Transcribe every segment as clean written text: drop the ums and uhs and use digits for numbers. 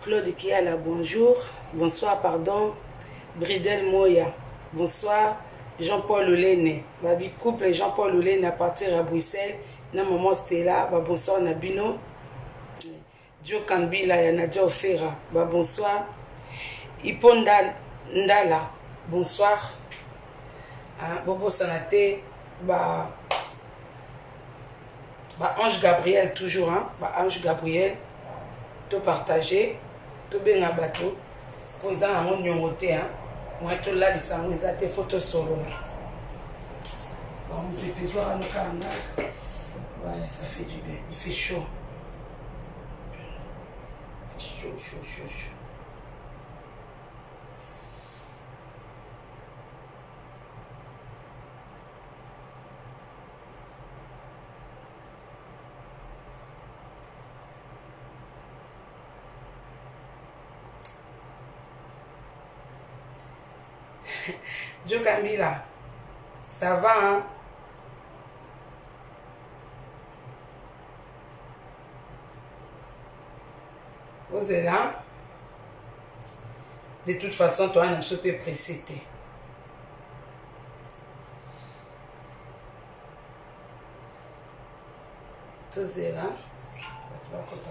Claude Kiala, bonjour. Bonsoir, pardon. Bridel Moya, bonsoir. Jean-Paul Oulene, Babi couple Jean-Paul Oulene à partir à Bruxelles. Na maman Stella, bonsoir Nabino. Joe Kambila, Yanadia Ofera, bonsoir. Iponda Ndala, bonsoir. Bobo Sanate, Ange Gabriel, toujours, Ange Gabriel, tout partagé, tout bien à bateau. Pour les gens, on y a moi, tout là, ils sont des photos solo. On peut voir un canal. Ouais, ça fait du bien. Il fait chaud. Chaud. Joe Kambila, ça va, hein? Vous êtes là? De toute façon, toi, on peut préciter. Tous est là. Tu vas raconter.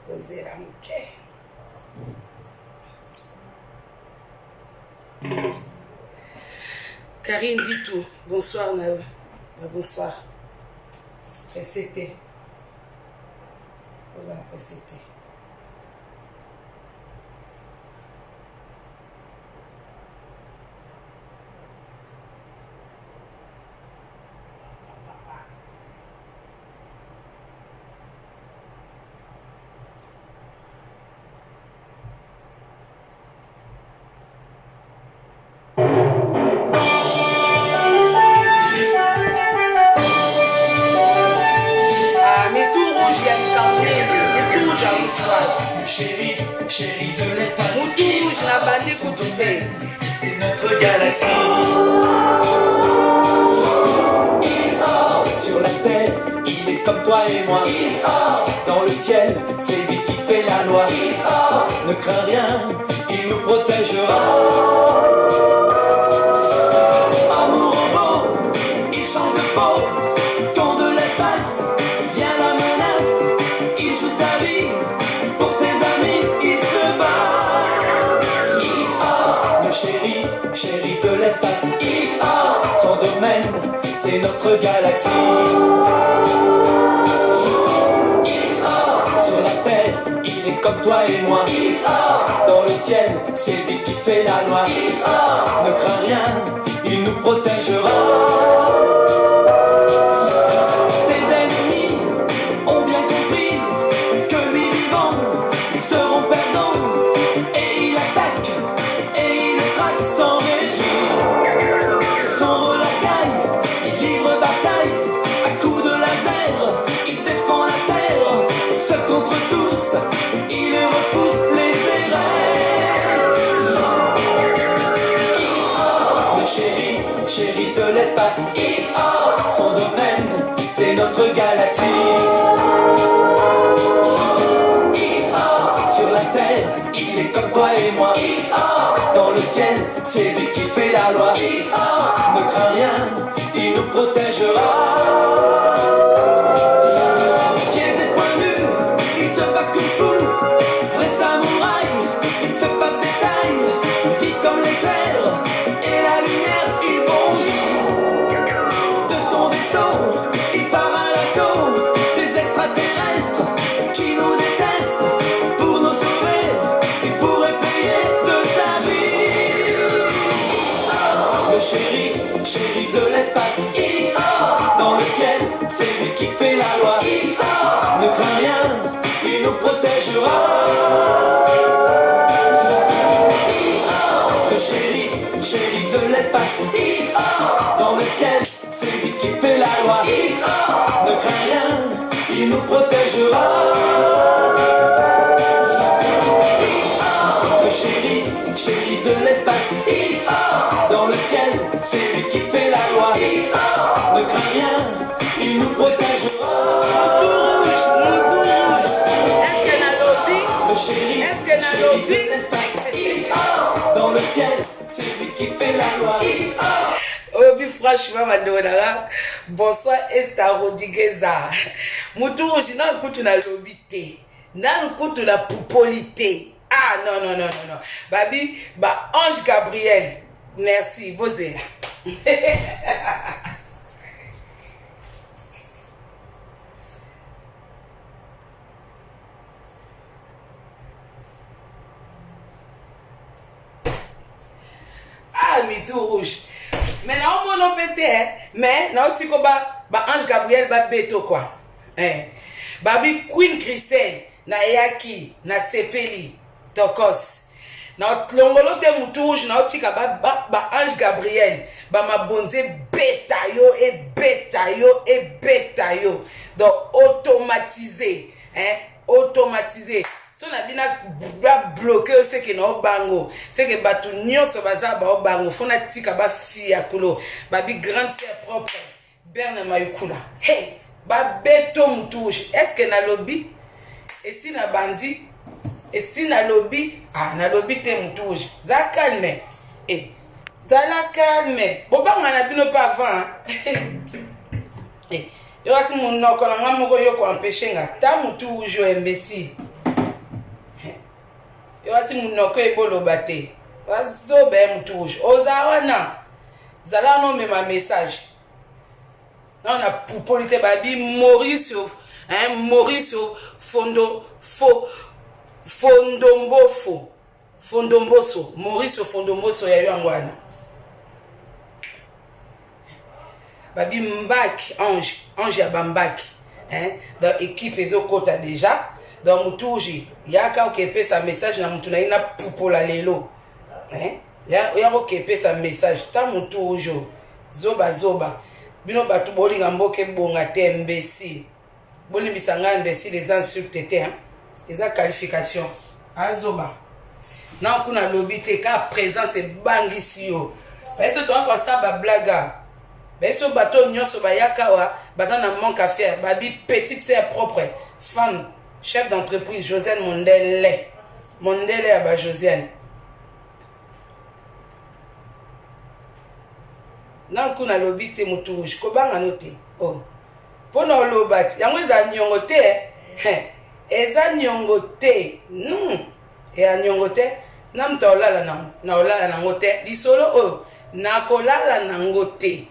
Vous êtes là, ok. Karine dit tout. Bonsoir, Nave. Bonsoir. Précité. Vous avez précité. Chérie de l'espace, c'est notre galaxie. Sur la terre, il est comme toi et moi. Dans le ciel, c'est lui qui fait la loi. Ne crains rien, il nous protégera. Amour robot, il change de peau. Quand de l'espace vient la menace, il joue sa vie. Pour ses amis, il se bat. Le shérif de l'espace, son domaine, c'est notre galaxie. Sur la terre, il est comme toi et moi. Dans le ciel, c'est lui qui fait la loi. Ne crains rien, il nous protégera. Ses ennemis ont bien compris que lui vivant, ils seront perdants. Et il attaque, et il traque sans régime. Sur son relais, il livre bataille. À coups de laser, il défend la terre. Seul contre tous, il repousse les terrestres. Le shérif de l'espace, son domaine, c'est notre galaxie. Sur la terre, il est comme toi et moi. Dans le ciel, c'est lui qui fait la loi. Ne crains rien, il nous protégera. Pieds et poings nus, il se bat comme fou. Vrai samouraï, il ne fait pas de détails. Vite comme l'éclair, et la lumière, il bondit. De son vaisseau, il part à l'assaut des extraterrestres qui nous détestent. Pour nous sauver, il pourrait payer de sa vie. shérif de l'espace. Il sort dans le ciel, c'est lui qui fait la loi. Il sort, ne crains rien, il nous protégera. Il sort, le shérif de l'espace. Il sort dans le ciel, c'est lui qui fait la loi. Il sort, ne crains rien, il nous protégera. Shérif de l'espace, il sort dans le ciel, c'est lui qui fait la loi. Il sort, ne crains rien, il nous protégera. Le shérif de l'espace, il sort dans le ciel, c'est lui qui fait la loi. Il sort. Obi franchement madonna bonsoir Esther Rodrigueza mutu rouge na kutu na lobité na kutu na poupolité. Ah non. Babi, ba Ange Gabriel. Merci, Bosé. Ah, mais tout rouge. Mais non, mon pété, hein. Mais non, tu sais ba Ange Gabriel, ba beto quoi. Eh. Babi Queen Christelle, na Yaki, na Sepeli. Tokos. Na tlongolo te mutu rouge na otika ba Ange Gabriel ba mabonze beta yo donc automatisé automatisé so na bina ba bloquer ce que na bango c'est que batu nyonso baza ba bango fona tika ba fia kulo ba bi grande sœur propre Berne Mayukula hey ba beto mutu rouge est-ce que na lobby et si na bandi. Et si na lobby, na lobby te mutouge. Za calme. Za la calme. Boba ngana bino pas avant. Yo asi mon noko na ngamoko yo ko empêcher nga. Ta mutouge imbécile. Yo asi mon noko e bolo baté. Wazo be mutouge. Oza wana. Zala no me ma message. Non na poupolité babi Maurice Fondomboso, Maurice Fondomboso ya yangwana. Babi Mbak, Ange ya Bambak, dans équipe ezo kota déjà, dans Mutouji, yaka okepe sa message na mutu na ina pupola lelo. Ya okepe sa message, ta Mutoujo, zoba. Bino batu bolinga mboke bonga te imbécile. Boli bisanga imbécile les insultes te les qualifications. Azoba. Na kuna lobby te ka présence bangisi yo. Beso to encore ça ba blaga. Beso bato nyonso ba yakawa, batana manque à faire. Babi petite sœur propre, femme, chef d'entreprise Josiane Mondele aba Josiane. Na kuna lobby te mutu rouge ko banga noté. Oh. Pona lobati, yango za nyongo te eza nyongo te. Non. E a nyongo te. Na mta olala na olala nango te. Lisolo o na kolala nango te.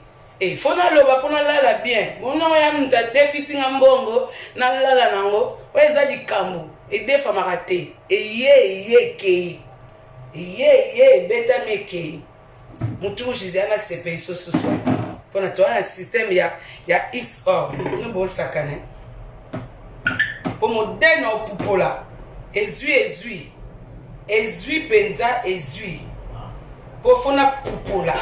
Fona loba pona lala bien. Mona ya mta déficit ngambongo na lala nango. Eza dikambu. E defa makate. Ye ke. Ye beta meke. Mutu jizana sepe so so. Pona to un système ya XOR. No bo sakane. Pour modèle au poupola. Ezui penza ezui. Pour fona poupola.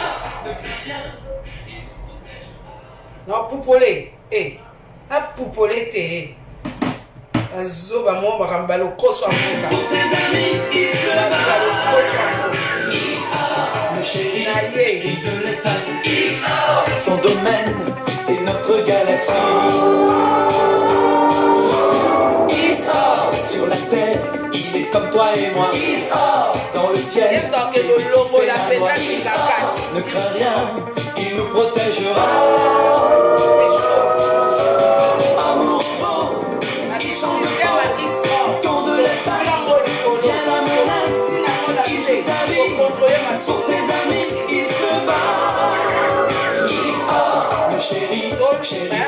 Non poupolé. A poupolé te. Azoba mo bakambalo koswa mboka. Pour ses amis, il se bat. Le shérif de l'espace, il sort. Son domaine, c'est notre galaxie. Il sort. Sur la terre, il est comme toi et moi. Il sort. Dans le ciel, c'est lui qui fait la loi. Il sort. Ne crains rien, il nous protégera. C'est chaud. Amour beau, chant de fort. Quand de l'espace vient la menace, il joue sa vie. Pour ses amis, il se bat. Il sort. Le shérif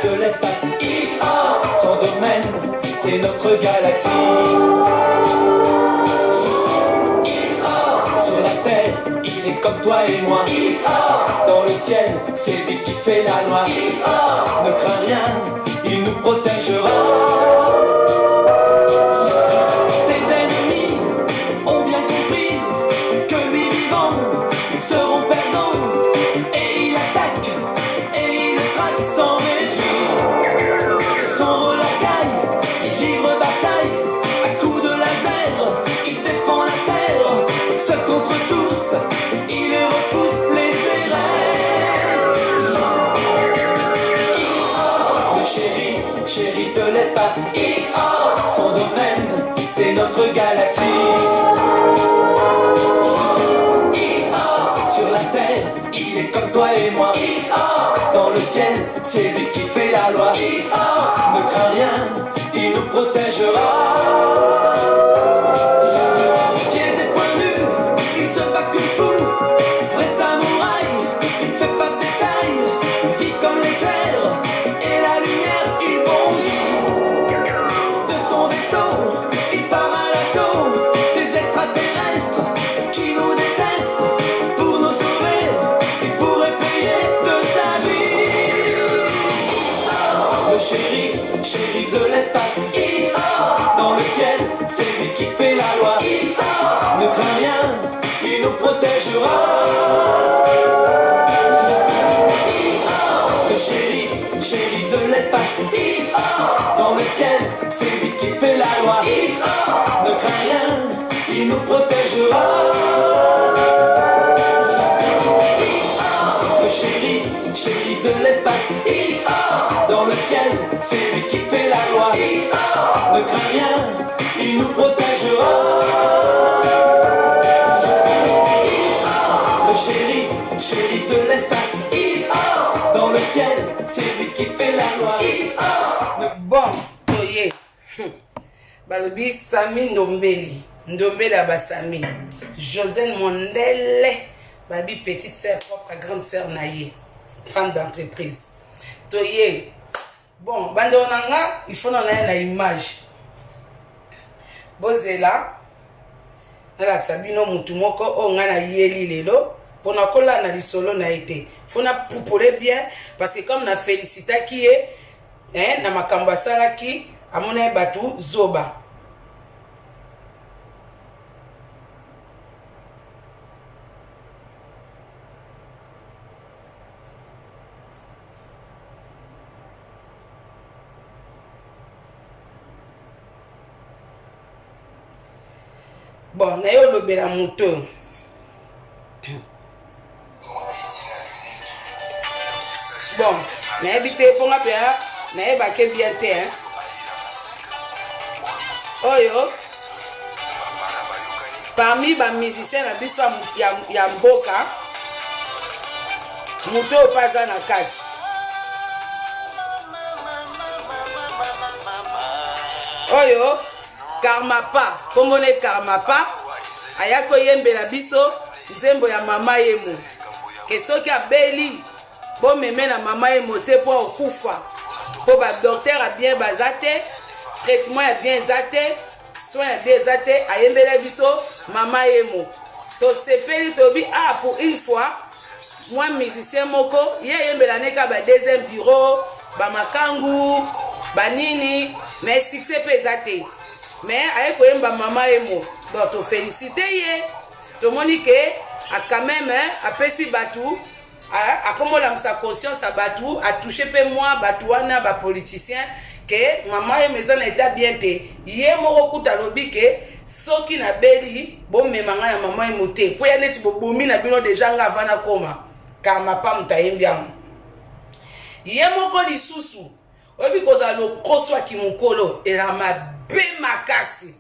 de l'espace, il sort. Son domaine, c'est notre galaxie. Il sort. Sur la terre, il est comme toi et moi. Dans le ciel, c'est lui qui fait la loi. Ne crains rien, il nous protégera. Ses ennemis ont bien compris que lui vivant, ils seront perdants. Et il attaque, et il traque sans régime. Son relâche, il livre bataille à coups de laser. Il défend la terre, seul contre tous. Il les repousse, les terrestres. Le shérif de l'espace. Son domaine, c'est notre galaxie. Sur la terre, il est comme toi et moi. Dans le ciel, c'est lui qui fait la loi. Ne crains rien, il nous protégera. Pieds et poings nus, il se bat comme fou. Vrai samouraï, il ne fait pas de détails. Vite comme l'éclair et la lumière, il bondit. De son vaisseau, il part à l'assaut des extraterrestres qui nous détestent. Pour nous sauver, il pourrait payer de sa vie. Le shérif de l'espace. Dans le ciel, c'est lui qui fait la loi. Ne crains rien, il nous protégera. Le shérif de l'espace. Dans le ciel, c'est lui qui fait la loi. Ne crains rien, il nous protégera. Le shérif de l'espace. Dans le ciel, c'est lui qui fait la loi. Ne crains rien, il nous protégera. Le shérif de l'espace. Dans le ciel, c'est lui qui fait la loi. Bon, toye. Balobi Sami Ndombeli. Ndombeli Abasami. Josène Mondele. Babi petite sœur propre à grande sœur Naye. Femme d'entreprise. Toye. Bon, bande onanga, il faut en avoir une image. Bozela. Nala sabino mutu moko o ngana yeli lelo. Pona kola na lisolo na été. Faut na poupoler bien parce que comme na félicita qui est na makambo sala ki amona batu zoba. Bon, na yo lobela moto. Bon, na habité pour nga bien, na ba ke bien te hein. Oyo. Parmi ba musiciens na biso ya mboka. Moto paza na kati. Oyo. Karmapa, kombone Karmapa, ayako yembela biso, nzembo ya mama yemo. Kesoki abeli, bon meme na mama yemo te po okufa. Po ba docteur a bien bazate, traitement a bien zate, soin a bien zate, ayembela biso mama yemo. To sepeli tobi pour une fois, moi musicien moko, yembela neka ba deuxième bureau, ba makangu, ba nini, mais succès pe zate. Mais avec quoi maman et moi donc to féliciter ye to monique a quand même a pesi batou a comment la sa conscience a batou a touché pe moi batouana ba politicien que maman et maison état bien te ye moko kuta lobi que soki na beli bon me manga ya maman et moté po ya neti bobomi na bino déjà nga vana koma car ma pam ta yembiam ye moko lisusu obi koza lo koswa kimukolo erama be makasi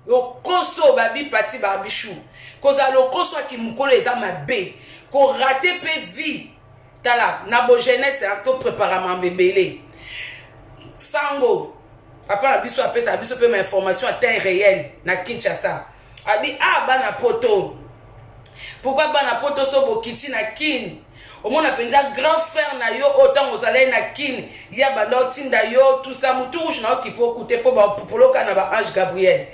yo koso babi pati barbichou koza lo koswa kimukolo eza mabe ko rater pe vie tala na bo jeunesse to préparer bébélé sango papa na biso apesa biso pe ma information à temps réel na Kinshasa abi bana poto pourquoi bana poto so bokiti na kin au moins penza grand frère na yo autant aux allez na kin ya bando tinda yo tout ça mutu rouge na ki po écouter po ba popoloka na ba Ange Gabriel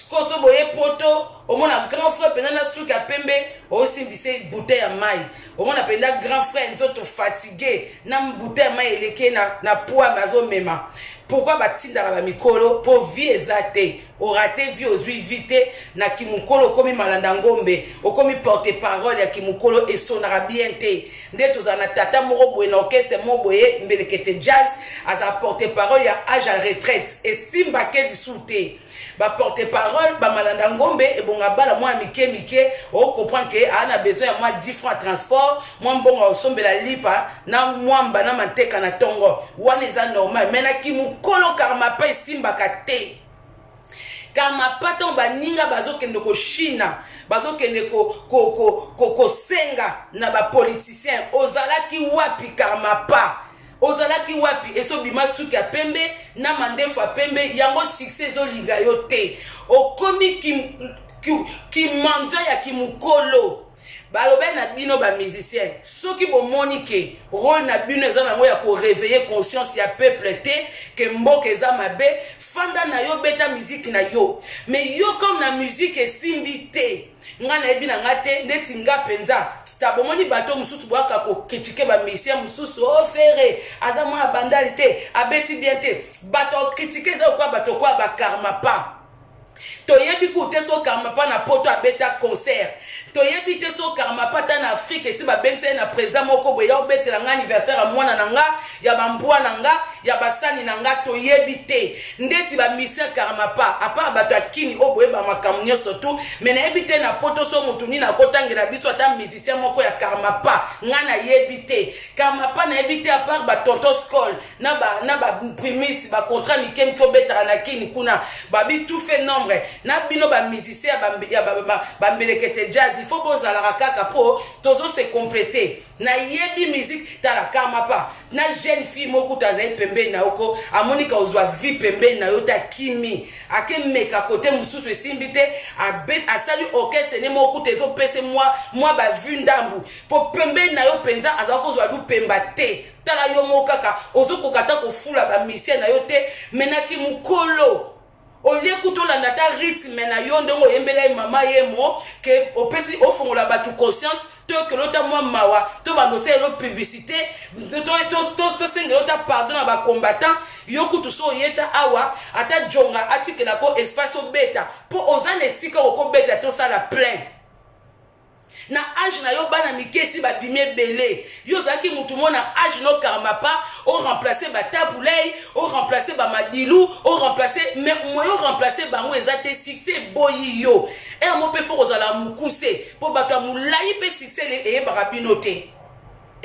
koso boye poto au moins un grand frère pendant la souk à pembe aussi bise bouteille à maille au moins pendant grand frère nous autres fatigué na bouteille à maille eleke na poids mazo mema. Pourquoi batinda ba mikolo pour vie ezate o raté vie ozui vite na kimukolo komi malanda ngombe okomi porte parole ya kimukolo et sonara bien te ndeto za na tata moko boye na orchestre mo boye mbelekete jazz aza porte parole ya âge à retraite et simba ke disute ba porte parole ba malanda ngombe et bonga bala moi mike o comprendre que ana besoin ya moi 10 francs transport moi mbonga osombela lipa na moi mbana manteka na tongo wana eza normal mais na kimukolo karma pa simba kate kama pata baninga bazokende ko China bazokende ko senga na ba politicien ozalaki wapi karma pa ozalaki wapi eso bima suki ya pembe na mandefu ya pembe yango succès zo liga yo te okomi ki manja ya kimukolo balobe na bino ba musicien soki bomoni ke rôle na bino eza nango ya ko réveiller conscience ya peuple te ke mboka eza mabe fanda na yo beta musique na yo mais yo comme na musique esimbi te nga na yebi na nga te ndeti nga penza tabomoni bato mususu bwaka ko critiquer ba musicien mususu ofere aza mwa bandali te abeti bien te bato critiquer za kwa bato kwa ba karma pa toyebi ku te so karma pa na poto abeta concert toyebi te so karma pa ta na Afrique esi ba bense na président moko boya obetela nga anniversaire a mwana na nga ya bambwa na nga ya basani na nga toyebi te ndeti ba mission karma pa apa bato akini oboye ba makamnyo surtout mais na yebi te na poto so mutuni na kotangela biso ata musicien moko ya karma pa nga na yebi te karma pa na yebi te a part ba tonton Skol na ba primis ba contrat mikem ko betara na kini kuna babi tout fait nombre na bino ba musicien ba mbelekete jazz il faut bozala kaka po tozo se compléter na yebi musique tala karma pa na jeune fille moko tazai pembe na oko amonika ozwa vie pembe na yota kimi ake meka côté mususu esimbi te abet asali orchestre ne moko tezo pese moi ba vu ndambu po pembe na yo penza azako zwa du pemba te tala yo mokaka ozoko kata ko fula ba mission na yo te menaki mukolo olie kutolanda ta rythme na yo ndongo yembela mama yemo ke opesi ofongola batu conscience to que lota moi mawa to ba nosé lo publicité to sengelo ta pardon na ba combattant yo kutu so yeta awa ata jonga atikela ko espace beta po ozane sika ko beta to sala plein na âge na yo bana mikesi ba bimé belé yo zaki mutu mona âge no karma pa o remplacer ba tabulei o remplacer ba madilu o remplacer mais moyo remplacer ba ngo ezate succès boyi yo et mo pe fo kozala mukuse po ba ka mulai pe succès le e ba binoté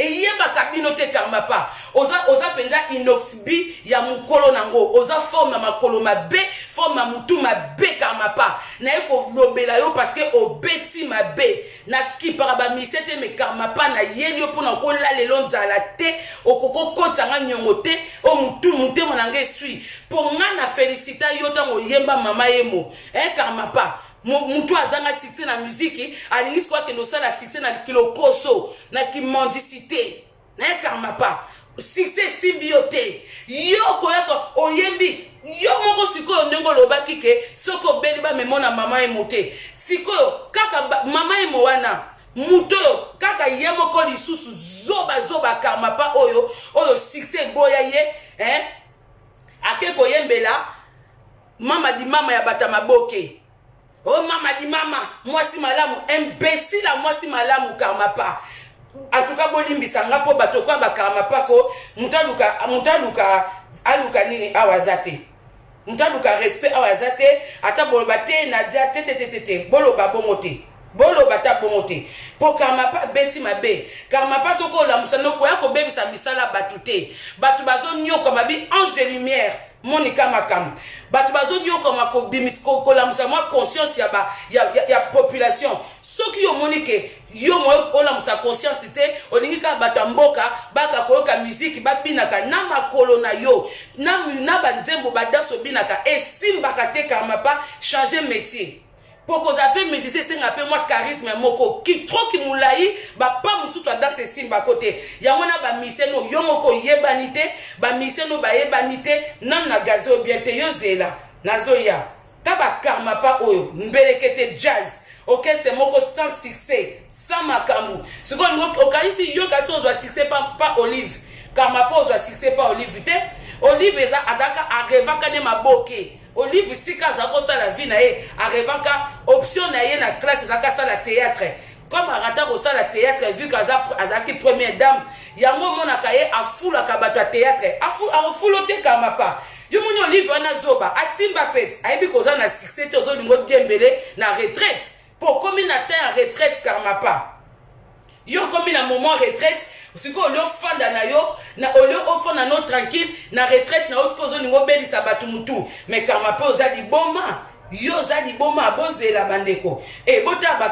et yeba kabinote karma pa oza penza inoxbi ya mukolo nango oza forme makolo mabe forme mutu mabe karma pa na eko lobela yo parce que obeti mabe na kipara ba misete me karma pa na yelio pona ko la lelo nzala te okoko kotanga nyongo te o mutu mute monanga sui po nga na félicita yo tango yemba mama yemo karma pa mutu azanga succès na musique alingisi kwa kendo sala succès na kilo koso na kimondicité na karma pa succès simbiote yo koyako oyembi yo moko sikoyo ndenge lobaki ke soko beli ba memona mama emote sikoyo kaka mama emo wana muto kaka yemoko lisusu zoba karma pa oyo succès boya ye akeko yembela mama di mama ya bata maboke. Oh mama di mama, moi si malamu, imbécile à moi si malamu karma pa. En tout cas bolimbisa nga po bato kwa ba karma pa ko mutaluka aluka nini awazate. Mutaluka respect awazate ata bolobate na dia tete bolo ba bongote. Bolo bata bongote. Po karma pa beti mabe. Karma pa soko la musano ko yako bebisa misala batute. Batu bazo nyoko mabi ange de lumière. Monica Makam batu bazonyo koma ko bimisko ko la musa conscience ya population soki yo monike yo mo ola musa conscience te olingi ka batamboka baka koyoka musique babinaka na makolo na yo na banzembo badaso binaka esimbaka te karma pa changer métier. Poko zape musicien senga pe moi charisme moko ki trop ki mulai ba pa mususu dans ce simba côté ya mona ba musicien no yo moko yebanité ba musicien no ba yebanité nan na gazo bien te yo zela nazoya taba karma pa oyo mbelekete jazz orchestre moko sans succès sans makambu sikoyo okalisi yo kasi ozwa succès pas Olive karma pa ozwa succès pas Olive te Olive eza adaka arrevaka ne maboke Olive sika za kosala vie na ye arrevaka option na ye na classe ezaka sala théâtre comme arata kosala théâtre vu qu'azaki première dame yango monaka ye afulaka bato ya théâtre afulo te karma pa yo moni Olive wana zoba atimba pete ayebi koza na succès te ozolingo diembele na retraite pour comme il atteint retraite karma pa yo comme na moment retraite siko olio fanda na yo na olio ofona no tranquille na retraite na osiko ozolingo belisa bato mutu mais karma pa oza liboma yo oza liboma abozela bandeko bota ba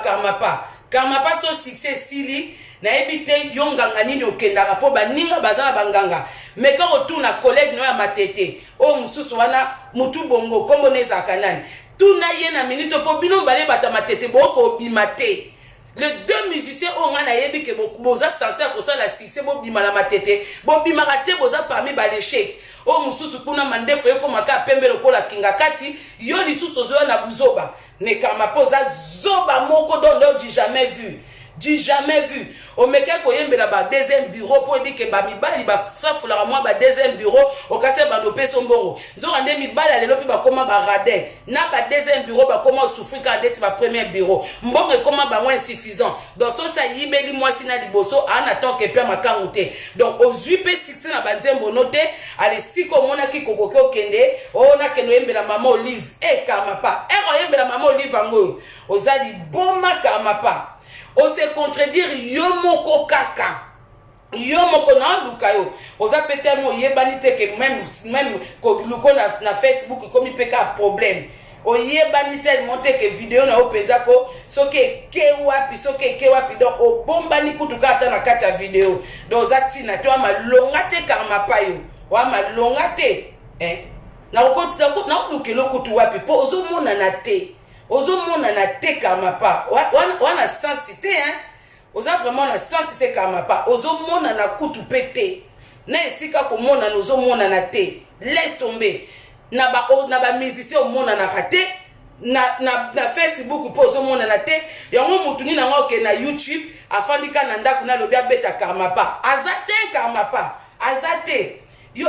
karma pa so succès sili na ebite yo nganga nini okendaka po baninga bazala banganga mais quand retourne collègue no ya matete o mususu wana mutu bongo kombo neza kanani tuna ye na minute po bino bale bata matete boko bimate les deux musiciens ont ngana yebi ke boza censé akosala succès bo bima na matete bo bima raté boza parmi ba l'échec o mususu kuna mandefo yeko maka pembe lokola kinga kati yo lisusu zo na buzoba ne karma poza zoba moko dondo du jamais vu du jamais vu o meke ko yembela ba deuxième bureau pour dire que ba mibali ba safula moi ba deuxième bureau o kase ba no peso mbongo nzoka nde mibali lelo pi ba koma ba radin na ba deuxième bureau ba koma souffrir quand date ba premier bureau mbongo koma ba moins insuffisant donc so ça yibeli moi sina liboso en attend que père makangute donc aux 8 p6 na ba nzembo noté ale siko mona ki kokoke okende o na keno yembela maman Olive karma pa yembela maman Olive ngo ozali boma karma pa on se contredire yo moko kaka yo moko na luka yo oza peut-être mo yebani te que même ko luko na Facebook comme peka problème o yebani tellement te que vidéo na openza ko soke ke wapi donc o bomba ni kutuka ata na kati ya vidéo donc zatina to malonga te karma pa yo wa malonga te na okotisa ko na lukelo kutu wapi po ozo mona na te ozo mona na te karma pa wana sensité oza vraiment na sensité karma pa ozo mona na kutu pete na esika ko mona ozo mona na te laisse tomber na ba musicien o mona na kate na Facebook po ozo mona na te yango mutuni na ngoke na YouTube afandika na ndaku na lobia beta karma pa azate karma pa azate yo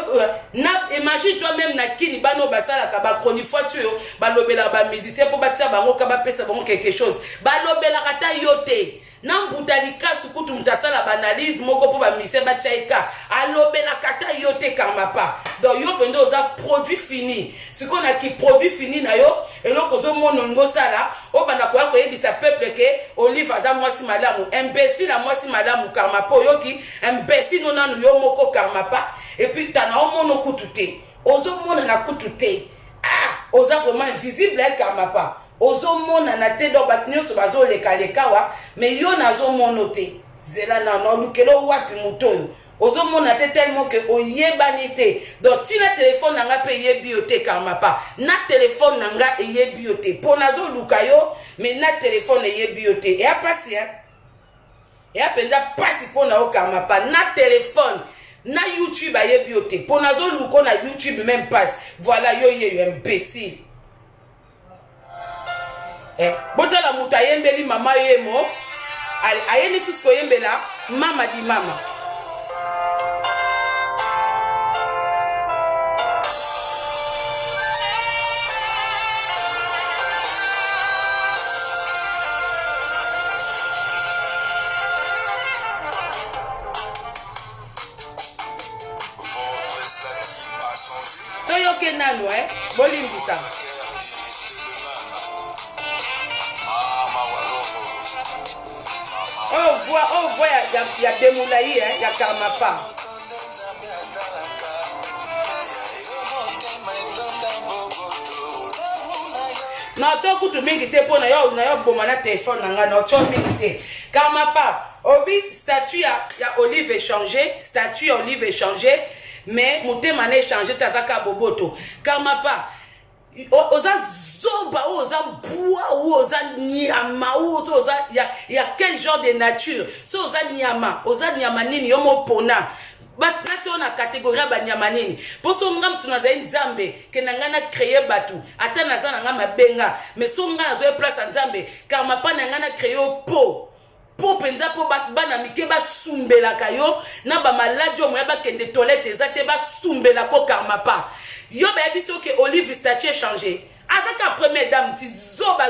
na imagine toi même na kini bano basala ka ba chronifois tu yo balobela ba musicien po batia bango ka ba pesa bango quelque chose balobela kata yote na mbutalika sukutu mtasala banalize moko po ba musicien bachaika alobela kata yote karma pa donc yo pendo za produit fini siko na ki produit fini na yo eloko zo mono ngo sala o bana ko yako yebisa peuple ke Olive aza mwasi malamu imbécile na mwasi malamu karma pa yoki imbécile nona yo moko karma pa et puis tana omono kutute ozo mona na kutute oza vraiment invisible karma pa ozo mona na te do batnyo so bazo leka wa mais yo nazo mono te zela na no lukelo wapi mutoyo ozo mona te tellement que oyebani te donc tina téléphone nanga pe yebi ote karma pa na téléphone nanga yebi ote po nazo lukayo mais na téléphone yebi ote et apasi et apenda pasi po na o karma pa na téléphone na YouTube ayebi ote po nazo luko na YouTube même passe voilà yo imbécile botala muta yembeli mama yemo ayeni susko yembela mama di mama toyoke nanu bolimbisa on voit ya demula yi ya karma pa na cho kutu mingi te pona yo boma na téléphone nanga na cho mingi te karma pa obi statut ya Olive échangé statut ya Olive échangé mais motema na échangé tazaka boboto karma pa oza zoba oza bois oza nyama oza ya quel genre de nature so oza nyama nini yo mopona nati on a catégorie ba nyamanini poso ngam tunaza nzambe ke nangana créer batu ata naza nga mabenga mais so nga nazo place nzambe car mapa nangana créer po penza po bana mike ba sumbela kayo na ba maladi o moya ba kende toilette ezate ba sumbela ko car mapa yo ba biso ke Olive statut changer azaka première dame ti zoba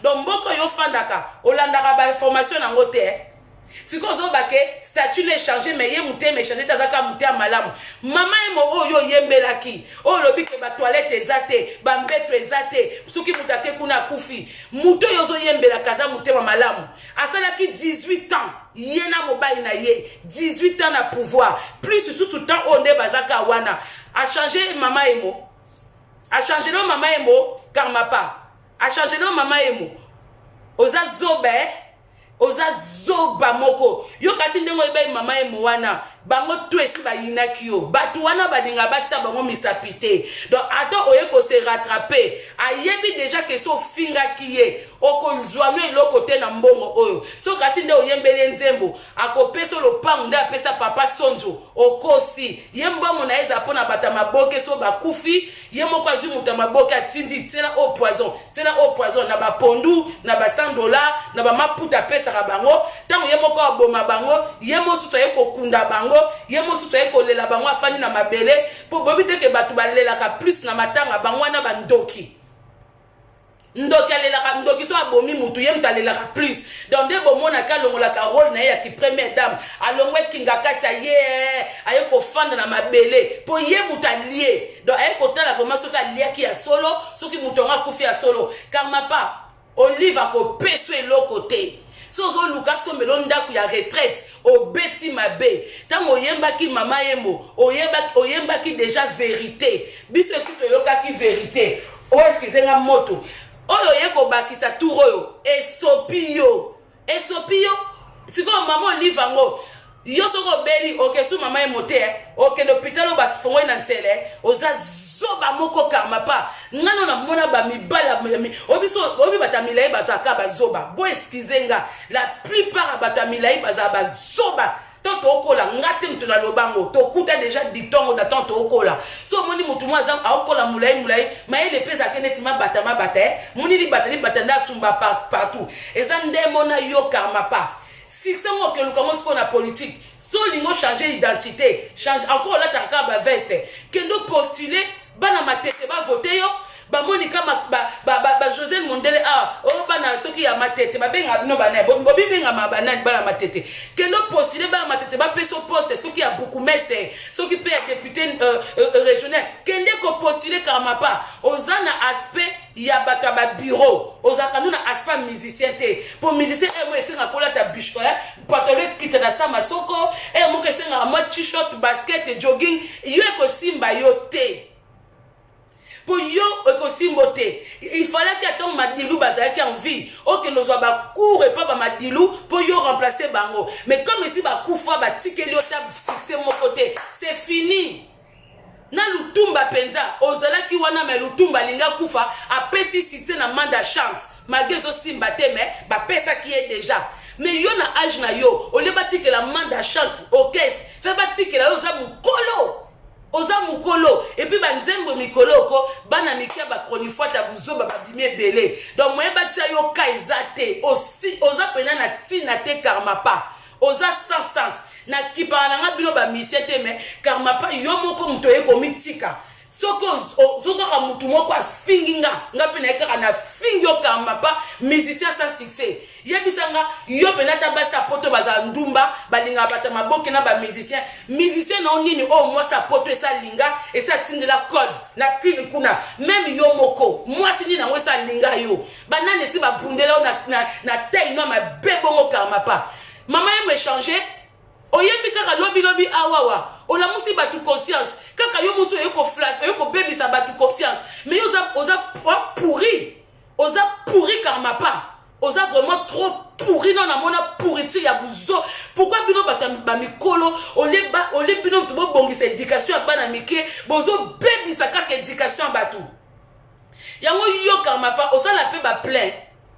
donc mboko yo fandaka olandaka ba information nango te si ko zo bake statut le changer mais ye muté mais changer tazaka muté malamu mama emo oyo yembelaki o lobi ke ba toilette ezate ba mbeto ezate suki mutake kuna kufi muto yo zo yembela kaza muté malamu asalaki 18 ans yena mobile na ye 18 ans na pouvoir plus tout temps on est bazaka wana a changer mama emo a changer no mama emo car mapa a changer no mama emo oza zobe oza zoba moko yo kasi ndengo ebe mama emo wana bango to esi ba yinaki yo batu wana badinga batia bango misapite donc attends oye ko se rattraper ayebi déjà que so finga kiye oko nzwano eloko te na mbongo oyo so kasi nde oyembele nzembo akopeso lopango nde apesa papa sonjo okosi yembongo na eza pona bata maboke so bakufi yemoko azwi muta maboke atindi tela au poison na ba pondu na ba $100 na ba maputa pesa ka bango tango yemoko aboma bango yemo suso yeko kunda bango yemo suso yeko lela bango afani na mabele po bobite ke batu balela ka plus na matanga bango na bandoki ndoki alelaka ndoki so abomi mutu ye mutalelaka plus donc de bomona ka longolaka rôle na ye ya ki première dame alongwe kinga kati ye aye kofanda na mabele po ye mutalie donc aye kotala vraiment soki aliaki ya solo soki mutonga kufi ya solo car mapa Olive akopeso eloko te so zo luka sombelo ndaku ya retraite obeti mabe tango oyembaki mama yemo oyembaki déjà vérité biso suto yokaki vérité o excusez-nga moto oyo yeko bakisa tour oyo esopi yo siko mama Olive ango yo soko beli okesu mama yemo te okende hôpital o basifongo na ntele oza zoba moko kama pa ngano na mona ba mibala obi batamilai bataka bazoba bo excusenga la plupart batamilai baza zoba tanto okola ngate mtu na lobango to kuta déjà ditongo na tanto okola so moni mutu mwaza akola mulai maile pesa kenetima batama batae moni li batanda sumba partout ezande mona yo kama pa siksango ke lukango siko na politique so lingo changer identité change encore la taka ba veste kendo postuler bana matete ba voter yo ba moni kama ba José Mondele o bana soki ya matete ba benga no bana bobi benga mabana bana matete kendo postuler ba matete ba peso poste soki ya bourgmestre soki pe député régional kende ko postuler kama pa ozana aspect ya bata ba bureau ozaka nuna aspect musicien te pour musicien mo esenga kola ta bicho patole kita na sama soko mo esenga mo t-shirt basket jogging yo ko simba yo te pour yo ekosimbo te il fallait que ton madilu bazaki en vie ok nous ba cours et pas ba madilu pour yo remplacer bango mais comme ici ba kufa ba tikeli ota succès mon côté c'est fini na lutumba penza ozalaki wana me lutumba linga kufa apesi succès na manda chante malgré so simba te mais ba pesa qui est déjà mais yo na âge na yo ole batiki la manda chante orchestre ça batiki la oza mukolo oza mukolo et puis banzembo mikolo ko bana mikia ba kronifota buzoba babimie belé donc moye batia yo kaizate aussi oza pena na tina te karma pa oza sans sens na kipana nga bino ba misiete me karma pa yo moko mtoye ko mitika soko ka mutu moko afinginga nga pena eka na fingyo karma pa musicien sans succès yebisanga yo pena ta basa poto baza ndumba balinga bata maboke na ba musicien na nini o moi sa poto esa linga esa tindela code na kini kuna même yo moko moi sini na wesa linga yo banane si ba bundela na taille no ma bebongo karma pa mama me changer oyembi kaka lobi awawa ola musi batu conscience kaka yo muso yeko flat yeko baby sa batu conscience mais oza pourri karma pa oza vraiment trop pourri non na mona pourriture ya buzo pourquoi bino ba mikolo ole bino to bongisa éducation ya bana mike bozo baby sa kaka éducation batu yango yo karma pa osala pe ba plein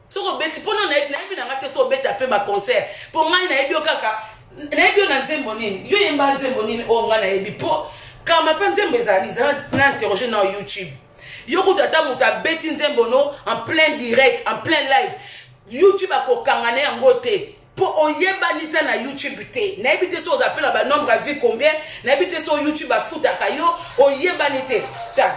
soko beti pono na ebi na ngate so beti ape ba concert pour moi na ebi okaka nayebi na nzembo nini yo yemba nzembo nini o nga nayebi po kama pa nzembo ezali na interroger na YouTube yo kutata muta beti nzembo no en plein direct en plein live YouTube akokangana yango te po oyeba nita na YouTube te nayebi te so ozapela ba nombre à vie combien nayebi te so YouTube afutaka yo oyeba nite ta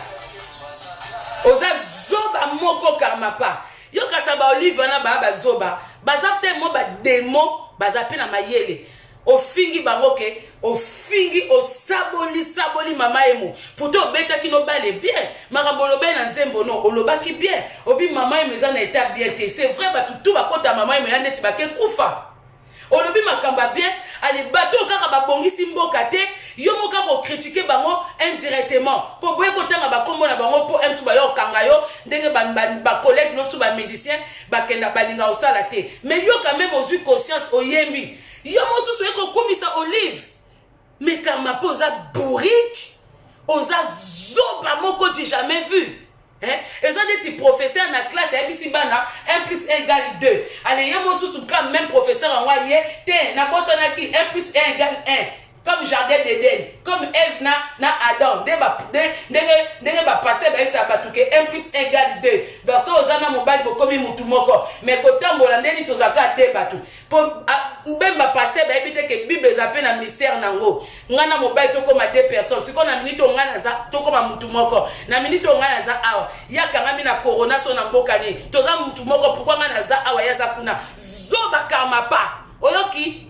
oza zoba moko kama pa yo kasaba Olive na ba zoba baza te mo ba demo baza pe na mayele ofingi bango ke ofingi osaboli mama emo poto beta kino bale bien makambolo be na nzembo no olobaki bien obi mama emo za na état bien te c'est vrai ba tutu ba kota mama emo ya neti ba ke kufa olobi makamba bien ali bato kaka ba bongisi mboka te yo moka ko critiquer bango indirectement po boye ko tanga ba kombo na bango po emsu ba yo kanga yo ndenge ba collègue no su ba musicien ba kenda balinga osala te mais yo quand même ozui conscience oyembi yo mosu so eko komisa Olive mais kama poza bourrique oza zoba moko tu jamais vu. Hein? Et ça dit professeur na classe ABC bana 1 + 1 = 2. Allez, y'a mon sous quand même professeur en voyé, t'es na bosana qui 1 + 1 = 1. Comme jardin d'Éden, comme Ève na Adam, denge ba passer ba ça batuke 1 + 1 = 2. Ba so ozana mobile bokomi mutu moko, mais ko tambola ndeni tozaka te batu. Po mbemba passer ba ebite ke Bible zape na mystère nango. Ngana mobile to koma 2 personnes. Siko na minute ngana za to koma mutu moko. Na minute ngana za awa. Ya kangami na corona so na mboka ni. Toza mutu moko pourquoi ngana za awa ya za kuna. Zoba kama pa. Oyoki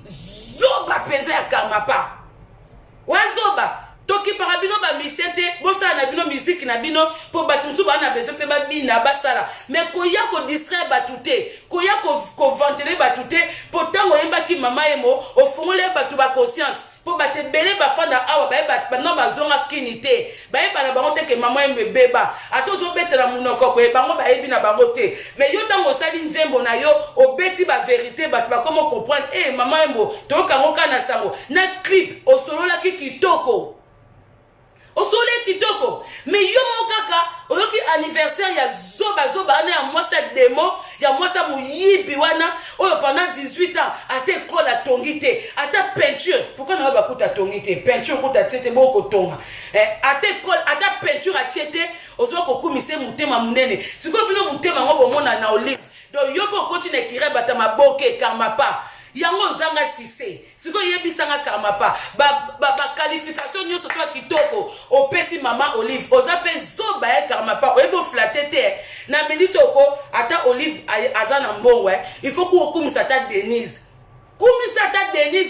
zoba penza ya kama pa. Wazoba toki parabino ba misete bosa na bino musique na bino po batumsu ba na besoin pe ba bina basala mais koya ko distraire batute koya ko ventrer batute po tango yemba ki mama emo ofungole batu ba conscience po batebele ba fanda awa ba no bazonga kinite ba yeba na bango te ke mama emo beba atozo betela munoko ko bango ba yebi na bango te mais yo tango sali nzembo na yo obeti ba vérité ba comment comprendre mama emo to kango kana sango na clip osolola ki kitoko osole kitoko mais yo mokaka oyoki anniversaire ya zoba ana ya mwasa demo ya mwasa muyibi wana oyo pendant 18 ans ate kola tongite ata peinture pourquoi na ba kuta tongite peinture kuta tete boko tonga ate kola ata peinture atiete ozo ko kumise mutema munene siko bino mutema ngo bomona na Olive donc yo ko continue kire bata maboke karma pa yango zanga succès siko yebisanga karma pa ba qualification nyoso to kitoko opesi mama Olive ozape zoba e karma pa oyebo flatter te na minute oko ata Olive azana mbongo il faut ko kumisa ta Denise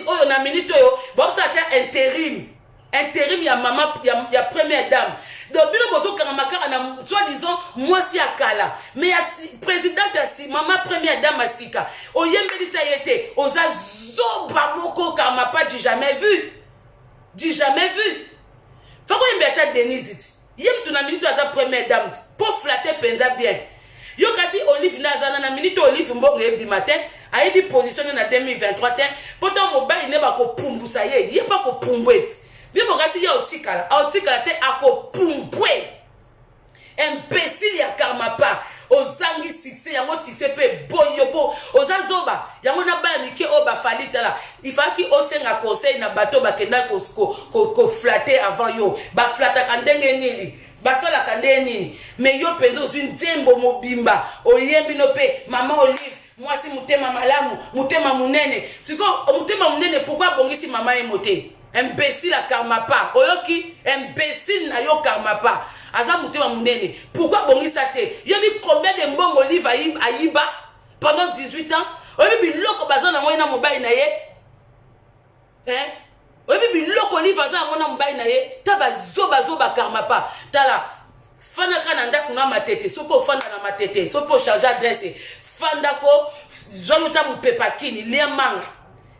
oyo na minute oyo bosa ta intérim ya mama ya première dame donc bino bozo karamakara na soi-disant moi si akala mais ya présidente si mama première dame asika oyembeli ta yete oza zoba moko kama pas du jamais vu fako yembeta Denise it yem tuna minute aza première dame pour flatter penza bien yo kasi Olive nazana na minute Olive mbongo ebi matin ayebi positionner na 2023 ten poto mobile ne ba ko pumbusa ye pa ko pumbwet bien bokasi ya otikala te akopumbwe imbécile ya karma pa ozangi succès yango succès pe boyo po ozazoba yango na bana mike o ba falita la il faut ki osenga conseil na bato bakenda ko flatter avant yo ba flatter kandenge nini basala kandenge nini mais yo penzo une nzembo mobimba oyembi no pe mama Olive moi si mutema malamu mutema munene siko mutema munene pourquoi bongisi mama emote imbécile à karma pa oyoki imbécile na yo karma pa aza mutema munene pourquoi bongisa te yobi combien de mbongo Olive ayiba pendant 18 ans oyobi biloko bazana moyena mobile na ye oyobi biloko Olive azana mona mobile na ye taba zoba karma pa tala fana kana ndako na matete sopo fanda na matete sopo charge adresse fanda ko zoluta mupepa kini liamanga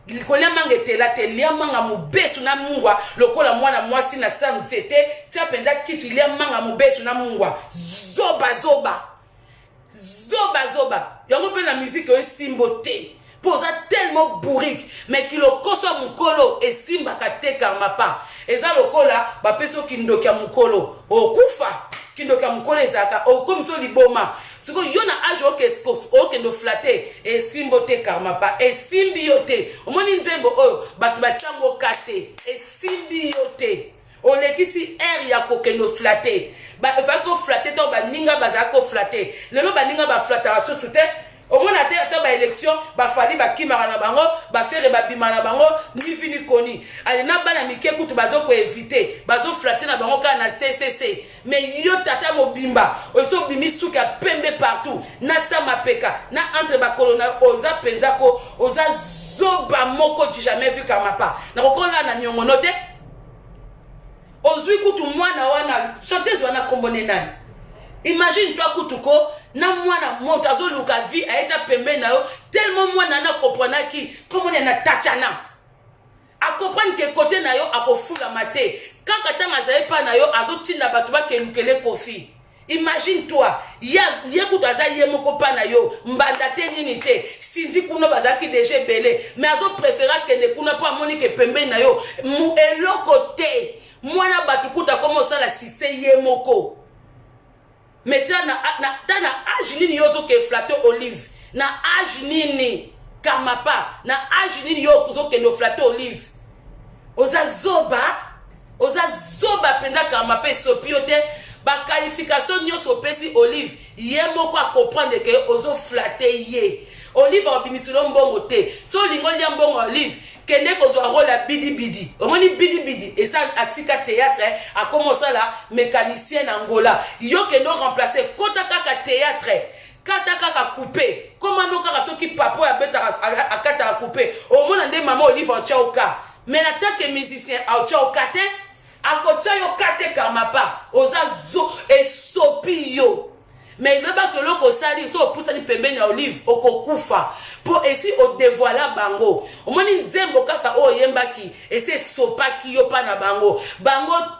likolia mangetela te liamanga mubesu na mungwa lokola mwana mwasi na sam tete tia penza kiti liamanga mubesu na mungwa zoba yango pe na musique o simbo te posa tellement bourrique mais kilo koso mukolo e simba kate karma pa eza lokola ba peso kindokia mukolo okufa kindokia mukolo ezaka o komiso liboma Ce que yo na âge ok no flatter et simbote karma pas et symbiote au moins nzembo oh batu batango kate et symbiote on ekisi air ya kokendo flatter ba va ko flatter to ba ninga baza ko flatter lelo ba ninga ba flatter so soute au moins ate ata ba élection ba fali ba kimara na bango ba faire ba bima na bango ni vini koni ale na bana mike kutu bazo ko éviter bazo flatter na bango ka na CCC mais yo tata mobimba ozo bimi suka pembe partout na sama peka na entre ba colonna oza penzako oza zoba moko tu jamais vu kama pa na kokola na nyongono te ozui kutu mwana wana chanteuse wana kombone nani imagine toi kutuko na mwana monta zo luka vie a eta pembe na yo tellement mwana na comprendre ki comment na tachana a comprendre que côté na yo a kofula mate kaka tanga zae pa na yo azotinda batu ba kelukele kofi imagine toi ya kutaza ye moko pa na yo mbanda te nini te sindi kuna bazaki déjà belé mais azo préférer que ne kuna pa moni ke pembe na yo mu eloko te mwana batu kuta komo sala succès ye moko mais tana âge nini yozo ke flatter olive na âge nini kamapa na âge nini yo kuzo ke no flatter olive oza zoba penza kamapa sopiote ba qualification nyoso pesi olive ye moko a comprendre que ozo flatter ye olive obimisilo mbongo te so lingo lia mbongo olive kende kozwa rôle à bidi bidi omoni bidi bidi et ça atika théâtre a commencé là mécanicien Angola yo kendo remplacer kota kaka théâtre kata kaka coupé comment no kaka soki papo ya beta akata coupé omona nde mama olive en chaoka mais en tant que musicien a chaoka te akocha yo kate kamapa oza zo et sopio mais le bas que l'on sali so pour sali pembe na olive okokufa pour esi o dévoiler bango omoni nzembo kaka o yembaki esi sopaki yo pa na bango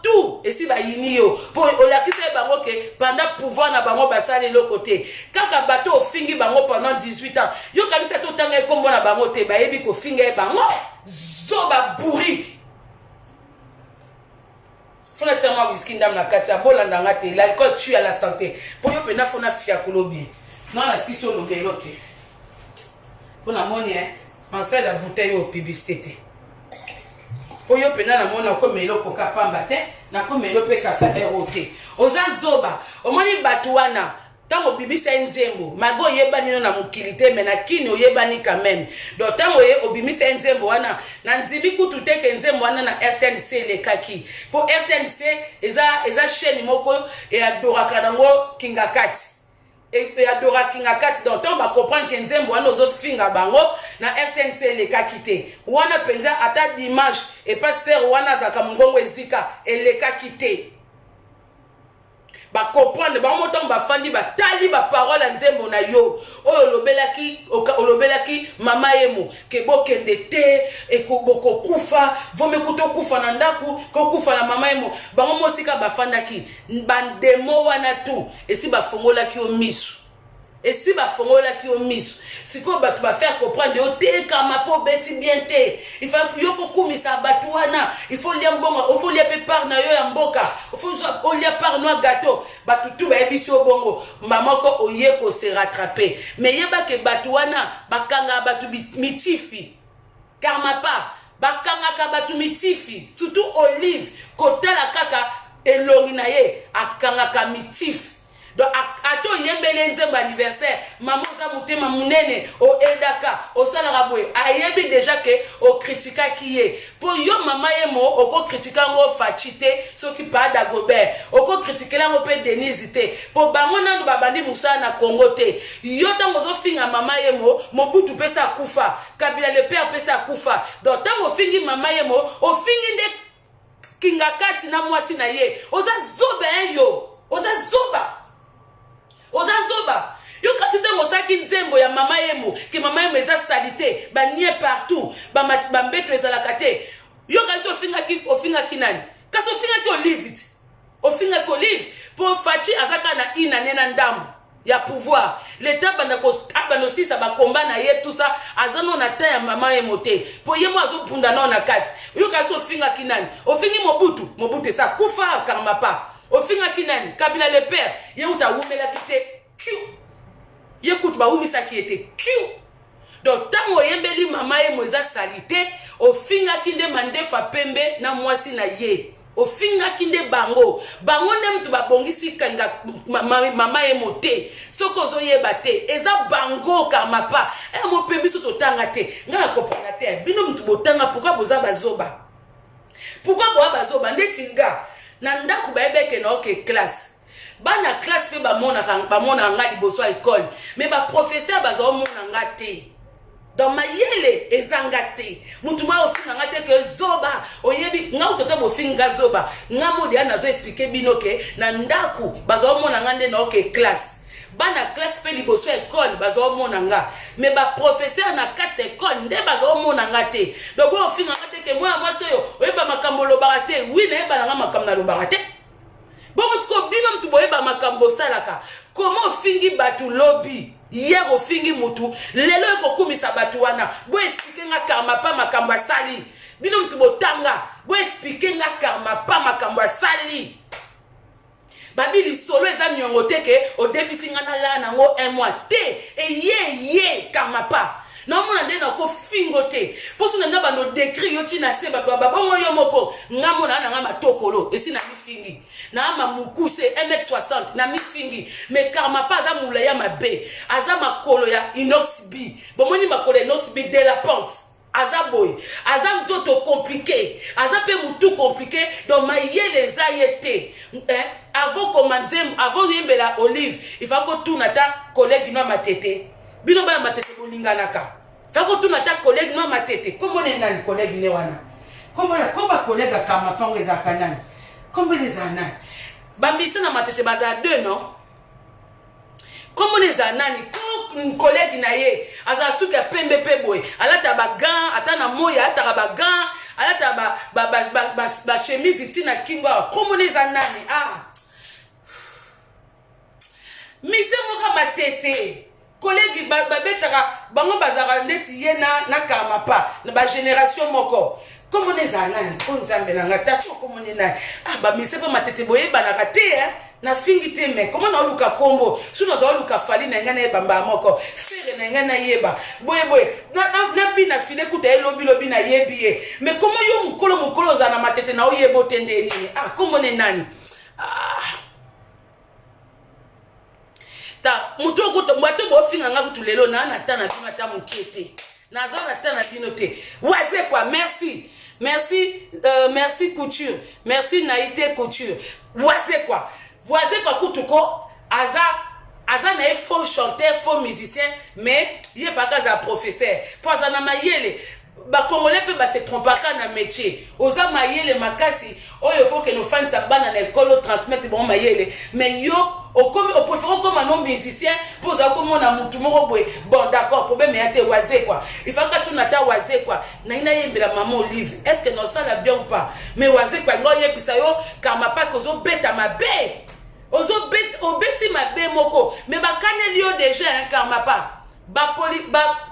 tout esi ba yini yo pour olakisa bango ke pendant pouvoir na bango basali le côté kaka bato ofingi bango pendant 18 ans yo kalisa to tanga kombo na bango te ba yebi ko finga bango zo ba bourrique fona tellement whisky ndam na kati bolanda ngate l'alcool tue à la santé pour yo pena fona fia kolobi non la siso lo belote pour na moni on sait la bouteille au publicité pour yo pena na mona ko melo ko kapamba te na ko melo pe kasa ROT oza zoba omoni batuana tango bibisa nzembo mago yebani no na mukilite mena kini oyebani quand même donc tango ye obimisa nzembo wana na nzibi kutu teke nzembo wana na RTNC le kaki pour RTNC eza chaîne moko et adoraka nango kingakati et adora kingakati donc on va comprendre que nzembo wana ozo finga bango na RTNC le kaki te wana penza ata dimanche et pasteur wana zaka mungongo ezika le kaki te ba comprendre ba moto ba fandi ba tali ba parole nzembo na yo olobelaki mama yemo ke bokende te e ko boko kufa vome kuto kufa na ndaku ko kufa na mama yemo ba mosika ba fandaki bandemo wana tu esi ba fongola ki o misu esi ba fongola ki o misu siko ba tu ba faire comprendre o te kama po beti bien te il faut kumisa batu wana il faut lia mbongo il faut lia pepar na yo ya mboka il faut lia par no gâteau batu tu ba ebiso bongo mamako oye ko se rattraper mais yeba ke batu wana bakanga batu mitifi karma pa bakanga ka batu mitifi surtout olive kotala kaka elongi na ye akanga ka mitifi donc ato yembele nzembo anniversaire maman za mutema munene o edaka o sala rabwe ayebi déjà que o critica qui est pour yo mama yemo o ko critica ngo fachite so ki pa Dagobert o ko critiquer la ngo pe Denise te pour bango nanu babandi musa na Congo te yo tango zo finga mama yemo Mobutu pesa kufa Kabila le père pesa kufa donc tango fingi mama yemo o fingi nde kingakati na mwasi na ye oza zoba yo oza zoba yo kasite mosaki nzembo ya mama yemo ki mama yemo eza salite ba nie partout ba mbeto ezalaka te yo kalito ofinga ki nani kasi ofinga ki olive it ofinga ki olive pour fachi azaka na ina nena ndambo ya pouvoir l'état bana sisa ba combat na ye tout ça azano na ta ya mama yemo te pour yemo azopunda na kati yo kasi ofinga ki nani ofingi Mobutu esa kufa karma pa ofinga ki nani Kabila le père ye uta wumela kite Écoute, bah oui, ça qui était cute. Donc, tant que yembeli mama et moza salité, au finga kinde mande fa pembe na mwasi na ye. Au finga kinde bango. Bango nem tu ba bongisi kanga mama e mote. Soko zo ye bate. Eza bango kama pa. E mo pembi so to tanga te. Nga kopona te. Bino mtu botanga pourquoi boza bazoba? Pourquoi boza bazoba? Ndeti nga. Na ndaku ba ebeke na oke classe. Bana classe pe ba mona nga liboso a école. Mais ba professeur bazo mona nga te. Dans ma yele ezangate mutuma ofinga ngate ke zoba oyebi nga utoto bofinga zoba nga modi ana zo expliquer binoke na ndaku bazo mona ngande na oke classe bana classe pe liboso école bazo mona nga mais ba professeur na kati école nde bazo mona ngate donc ofinga ngate ke moi soyo oyeba makambo lo barate oui na yeba nga makambo na lo barate bon musko bino mtu boyeba makambo salaka comment fingi batu lobby hier au fingi mutu lelo eko kumisa batu wana bo expliquer nga karma pa makambo sali bino mtu botanga bo expliquer nga karma pa makambo sali babili solo eza nyongo teke o déficit nga na la nango un mois te e ye karma pa na mona ndena ko fingo te poso na bando décrit yo tina se ba babongo yo moko nga mona na nga matokolo esi na mifingi na ama mukuse 1m60 na mifingi mais karma pas za mula ya mabe aza makolo ya inox b bomoni makolo ya inox b de la pente aza boy aza nzoto compliqué aza pe mutu compliqué donc mayele za yete avant commander avant yembela olive il faut que tout nata collègue no matete bino ba matete bolinganaka fako tuna ta collègue no matete comment les nani collègue ne wana comment collègue kama pango za kanani comment les anani ba mission na matete baza deux non comment les anani ko collègue na ye aza suka pembe peboy alata ba gant atana moya ataka ba gant alata ba chemise tina kinga comment les anani mission mo matete collègue babetaka bango bazaka ndeti ye na kama pa na ba génération moko comme les anani onzambe na ngata comme les nani ba mise pa matete boye banaka te na fingi te me comment na luka kombo suna za luka fali na ngana e bamba moko fere na ngana yeba boye na bina file kuta lobi na yebiye mais comment yo mukolo za na matete na oyebo tende nini comme les nani ta muto ko to mbato bo finga nga kutulelo na tana bino ta mukete na za na tana bino te waze kwa merci couture merci naïté couture waze kwa kutuko aza na faux chanteur faux musicien mais il faka za professeur pour za na mayele ba congolais pe ba se trompaka na métier oza mayele makasi oyo faut que nos fans bana na école transmettre bon mayele mais yo au préférant comme un nom musicien pour ça comme on a mutu moko boy bon d'accord problème mais ate waze quoi il faut que tu nata waze quoi na ina yembela maman Olive est-ce que non ça la bien ou pas mais waze quoi ngo yebisa yo kama pa ko zo beta mabe ozo bet obeti mabe moko mais ba kaneli yo déjà kama pa ba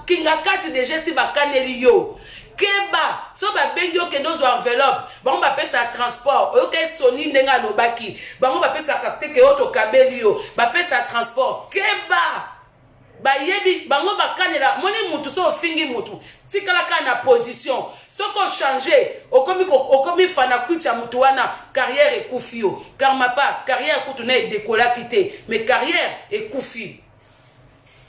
kinga kati déjà si ba kaneli yo keba so ba bengyo ke dozo enveloppe bango ba pesa transport oke soni ndenga lobaki bango ba pesa capte ke auto kabeli yo ba pesa transport keba ba yebi bango ba kanela moni mutu so fingi mutu tikala kana position soko changer okomi fana kucha mutu wana carrière ekufio karma pa carrière kutuna décolla quitter mais carrière ekufi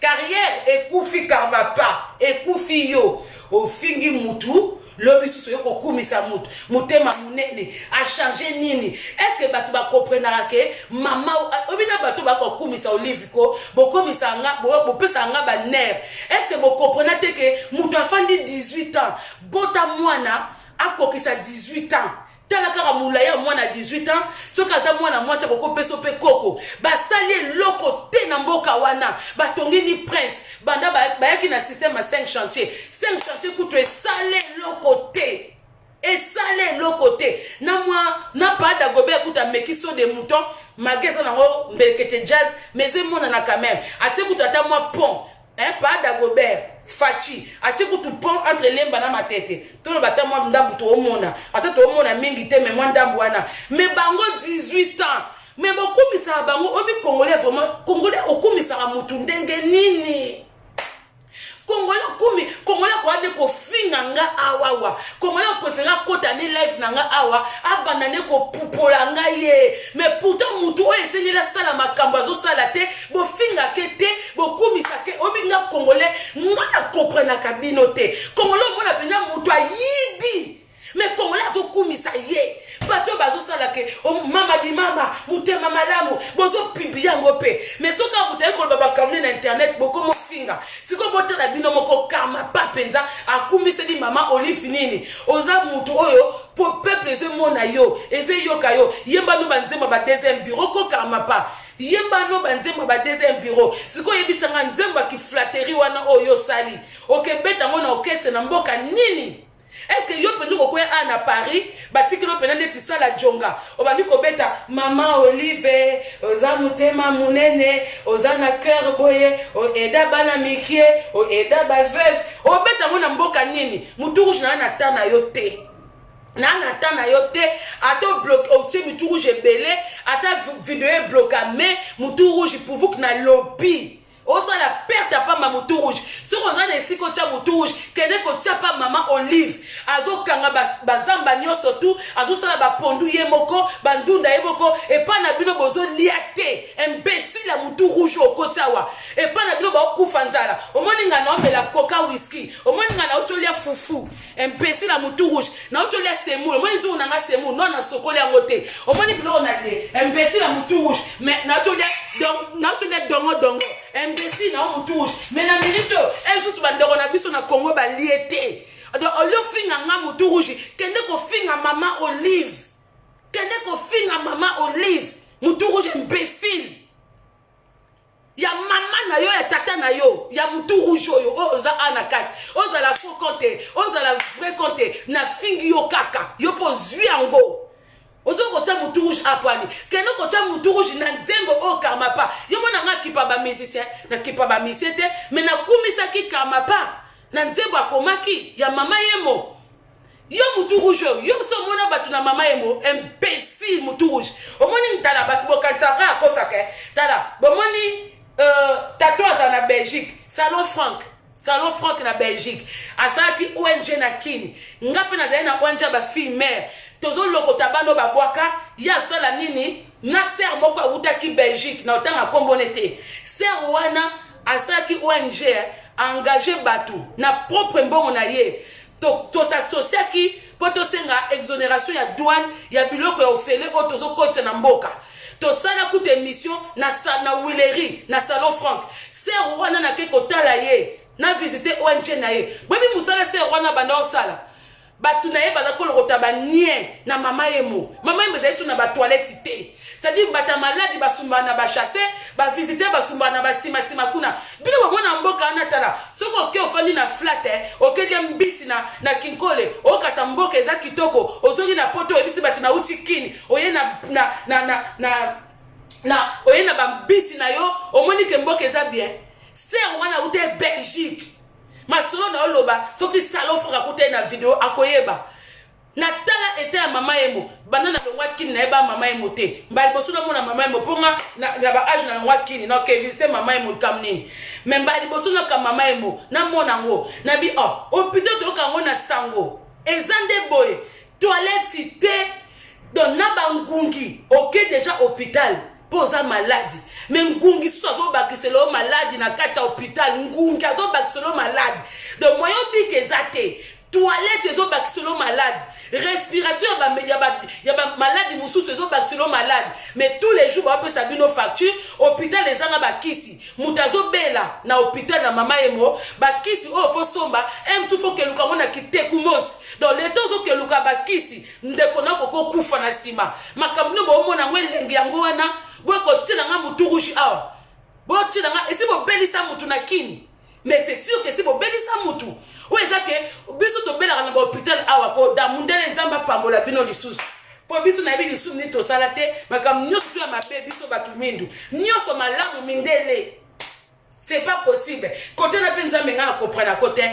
carrière ekufi karma pa ekufi yo au fingi mutu lobi susu yoko kumisa mutu mutema munene a changer nini est-ce que batu ba comprendre que mama obina batu ba ko kumisa Olive ko bo komisa nga bo pesa nga ba nerf est-ce que bo comprendre que mutu afandi 18 ans bota mwana akokisa 18 ans tala kaka mulaya mwana 18 ans soka za mwana mwasi koko peso pe koko basali loko te na mboka wana batongini prince banda bayaki na système à 5 chantiers kuto esale loko te na mwa na pada gobe kuta mekiso de mouton mageza na ngo mbelekete jazz mais c'est mona na quand même ate kuta ta mwa pont pada gobe fachi ati kutu pont entre lemba na matete to bata mwa ndambu to omona ata to omona mingi te me mwa ndambu wana me bango 18 ans mais bokumisa bango obi congolais vraiment congolais okumisa mutu ndenge nini Congolais kwa de ko finga nga awawa Congolais préféra kota ni live na nga awa abandane ko pupola nga ye mais pourtant mutu o esengeli la sala makamba zo sala te bo finga ke te bo kumisa ke obi nga Congolais nga na comprendre kabino te Congolais mona pena mutu ayibi mais Congolais zo kumisa ye bato bazo sala ke o mama di mama mutema malamu bozo pibia ngope mais soka mutaye ko baba kamne na internet boko mo finga siko botala bino moko kama pa penza akumise di mama Olive nini oza mutu oyo po peuple ze mona yo eze yoka yo yemba no banzema ba deuxième bureau ko kama pa yemba no banzema ba deuxième bureau siko yebisanga nzemba ki flatterie wana oyo sali okebeta ngona okese na mboka nini. Est-ce que yo pendo ko à Paris batiki lo penda neti sala jonga obandi ko beta mama Olive oza mutema munene oza na cœur boye o eda bana mikie o eda ba veuve o beta mona mboka nini mutu rouge na tana yo te na tana yo te ato bloqué o ti mutu rouge belé ata vidéo bloqué mais mutu rouge pour vous que na lobby o ça la perte à pas maman tout rouge ce qu'on a ici quand tu as mon tout rouge qu'elle est quand tu as pas maman Olive azo kanga bazamba nyo surtout azo ça la ba pondu yemoko bandunda yemoko et pas na bino bozo liate imbécile la mon tout rouge au kotawa et pas na bino ba kufanzala au moins nga na omela coca whisky au moins nga na otolia fufu imbécile la mon tout rouge na otolia semu au moins tu na nga semu non na sokole ngote au moins bino na de imbécile la mon tout rouge mais na otolia dongo imbécile na mutu rouge mais na minute elle juste bandero na biso na Congo ba liete donc au lieu finga nga mutu rouge kende ko finga mama Olive mutu rouge imbécile ya mama na yo ya tata na yo ya mutu rouge yo oza ana kati oza la faux compte oza la vrai compte na fingi yo kaka yo po zui ango ozo kotia mutu rouge apani keno kotia mutu rouge na nzembo o karma pa yo mona nga kipa ba musicien na kipa ba musicien te mais na kumisa ki karma pa na nzembo akomaki ya mama yemo yo mutu rouge yo so mona batu na mama yemo imbécile mutu rouge o moni ntala batu bokatsaka akosaka tala bo moni tatouage na Belgique Salon Franck na Belgique asaki ONG na kini ngape na zaina ONG ba fille mère tozo loko tabano babwaka ya sola nini na ser moko utaki Belgique na otanga kombonete ser wana asaki ONG engagé batu na propre mbongo na ye to s'associer ki poto senga exonération ya douane ya biloko ya ofele o tozo kote na mboka to sala coûte émission na Willery na Salon Franck ser wana na ke kotala ye na visiter ONG na ye bebi musala ser wana banda osala batu na ye baza kolokota ba nie na mama yemo ezali na ba toilette te c'est-à-dire bata maladi basumba na ba chasser ba visiter basumba na ba sima kuna bino bamona mboka ana tala soko ke ofandi na flat okelia mbisi na kinkole okasa mboka eza kitoko ozongi na poto ebisi batu na uchi kini oye na oye na ba mbisi na yo omoni ke mboka eza bien ser wana ute Belgique masolo na oloba soki Salon Franck akute na video akoyeba na tala eta ya mama yemo banana longwa kini na eba mama yemo te mbali bosuno mona mama yemo ponga na ba age na longwa kini na ke visiter mama yemo kam nini mais mbali bosuno ka mama yemo na mona ngo na bi hôpital to ka ngo na sango ezande boy toilette te don na bangungi ok déjà hôpital posa maladie mais ngungi so zo bakiselo maladie na kati hôpital ngungi zo bakiselo maladie donc moyen bi ke zate toilette zo bakiselo maladie respiration ya ba maladie mususu zo bakiselo maladie mais tous les jours ba pe sabino facture hôpital les anga bakisi mutazo bela na hôpital na mama yemo bakisi fo somba tout faut que luka mona kitekumos dans les temps zo ke luka bakisi ndeko na koko kufa na sima makamno bo mona ngwelengi yango wana bweko tina nga mutu rouge awa bo tina nga esi bo belisa mutu na kini mais c'est sûr que si bo belisa mutu ou ezake biso to bela na hôpital awa ko da mundele nzamba pambola bino lisusu po biso na bi lisusu ni to salate makam nyoso tu ya mabe biso batu mindu nyoso malamu mindele c'est pas possible côté na penza menga comprendre côté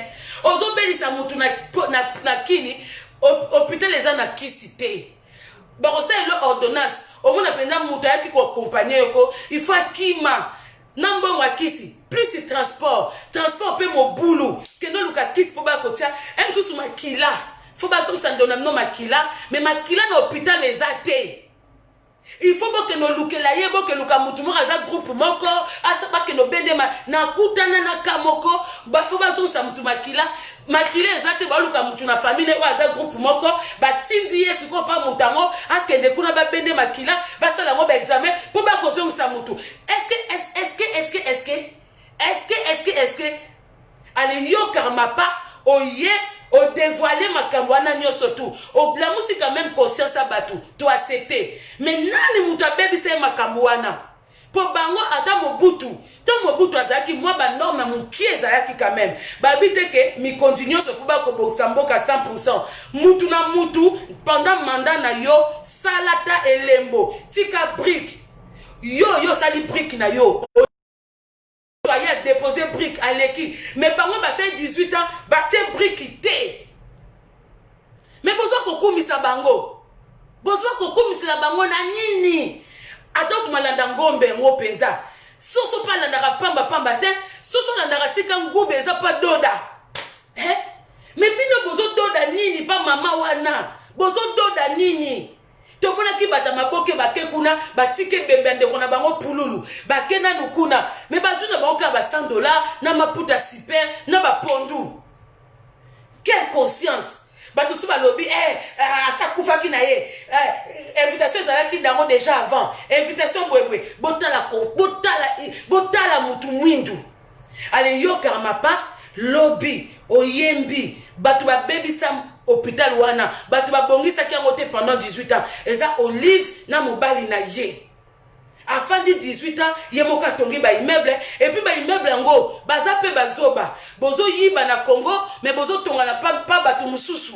ozo belisa mutu na kini hôpital eza na kisite barosa elo ordonnance omona penza muta yaki ko accompagner yoko il faut akima nambo wakisi plus c'est transport pe mo boulot que no luka kisi po ba kotia em susu makila faut ba som sandona no makila mais makila na hôpital ezate il faut que no lukela yebo que luka mutu mo za groupe moko asa ba que no bendema na kutana na kamoko ba faut ba som sa mutu makila ezate ba luka mutu na famille wa za groupe moko ba tindi yesu ko pa mutango akende kuna ba bende makila ba sala ngo ba examen po ba ko som sa mutu est-ce que allez yo karma pas oye o dévoiler makambo wana nyoso tu o blamusi quand même conscience abatu to accepter mais nani muta baby c'est makambo wana po bango ata mobutu azaki moi ba norme mukieza yaki quand même babite ke mi continue so fuba ko boksa mboka 100% mutu na mutu pendant mandat na yo salata elembo tika brique yo sali brique na yo a déposé brique à l'équipe mais par moi bah 18 ans bah t'es brique té mais besoin qu'on commise bango na nini attends malanda ngombe ngo penza soso pa landa pamba te soso landa sika ngombe eza pa doda mais bino bozo doda nini pa mama wana bozo doda nini tomona ki bata maboke bake kuna batike bembende kona bango pululu bake na nukuna me bazuna bango ka ba $100 na maputa super na ba pondu quelle conscience bato su ba lobby asa kufa ki na ye invitation ezalaki dango déjà avant invitation bwebwe botala mutu mwindu ale yo karma pa lobby oyembi bato ba baby sam hôpital wana bato babongisa ki yango te pendant 18 ans eza Olive na mobali na ye afandi 18 ans ye moka tongi ba immeuble et puis ba immeuble yango baza pe bazoba bozo yiba na Congo mais bozo tonga na pa bato mususu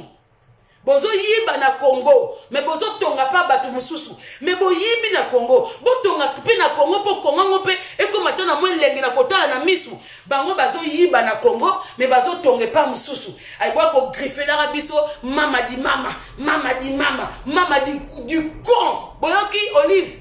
bozo yiba na Congo mais bozo tonga pa bato mususu mais bo yibi na Congo bo tonga pe na Congo po Congo ngope eko matana mwe lengi na kotala na misu bango bazo yiba na Congo mais bazo tonga pa mususu ay boa ko griffer la rabiso mama di du con boyoki Olive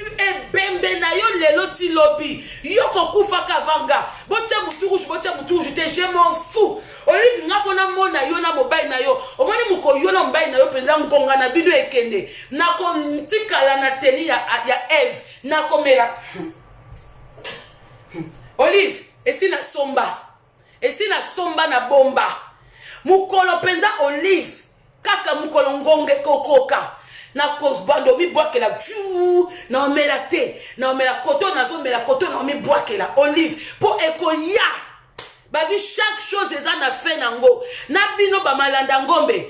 e bembe na yo lelo ti lobby yo ko kufa ka vanga botia mutu rouge te je m'en fous Olive nga fona mona yo na mobile na yo omoni muko yo na mobile na yo penza ngonga na bido ekende na ko ntikala na teni ya Eve na komela Olive esi na somba na bomba mukolo penza Olive kaka mukolo ngonge kokoka na kozbando mi bwakela tu na omela te na omela koto na zo mela koto na mi bwakela Olive po ekoya babi chaque chose eza na fait nango na bino ba malanda ngombe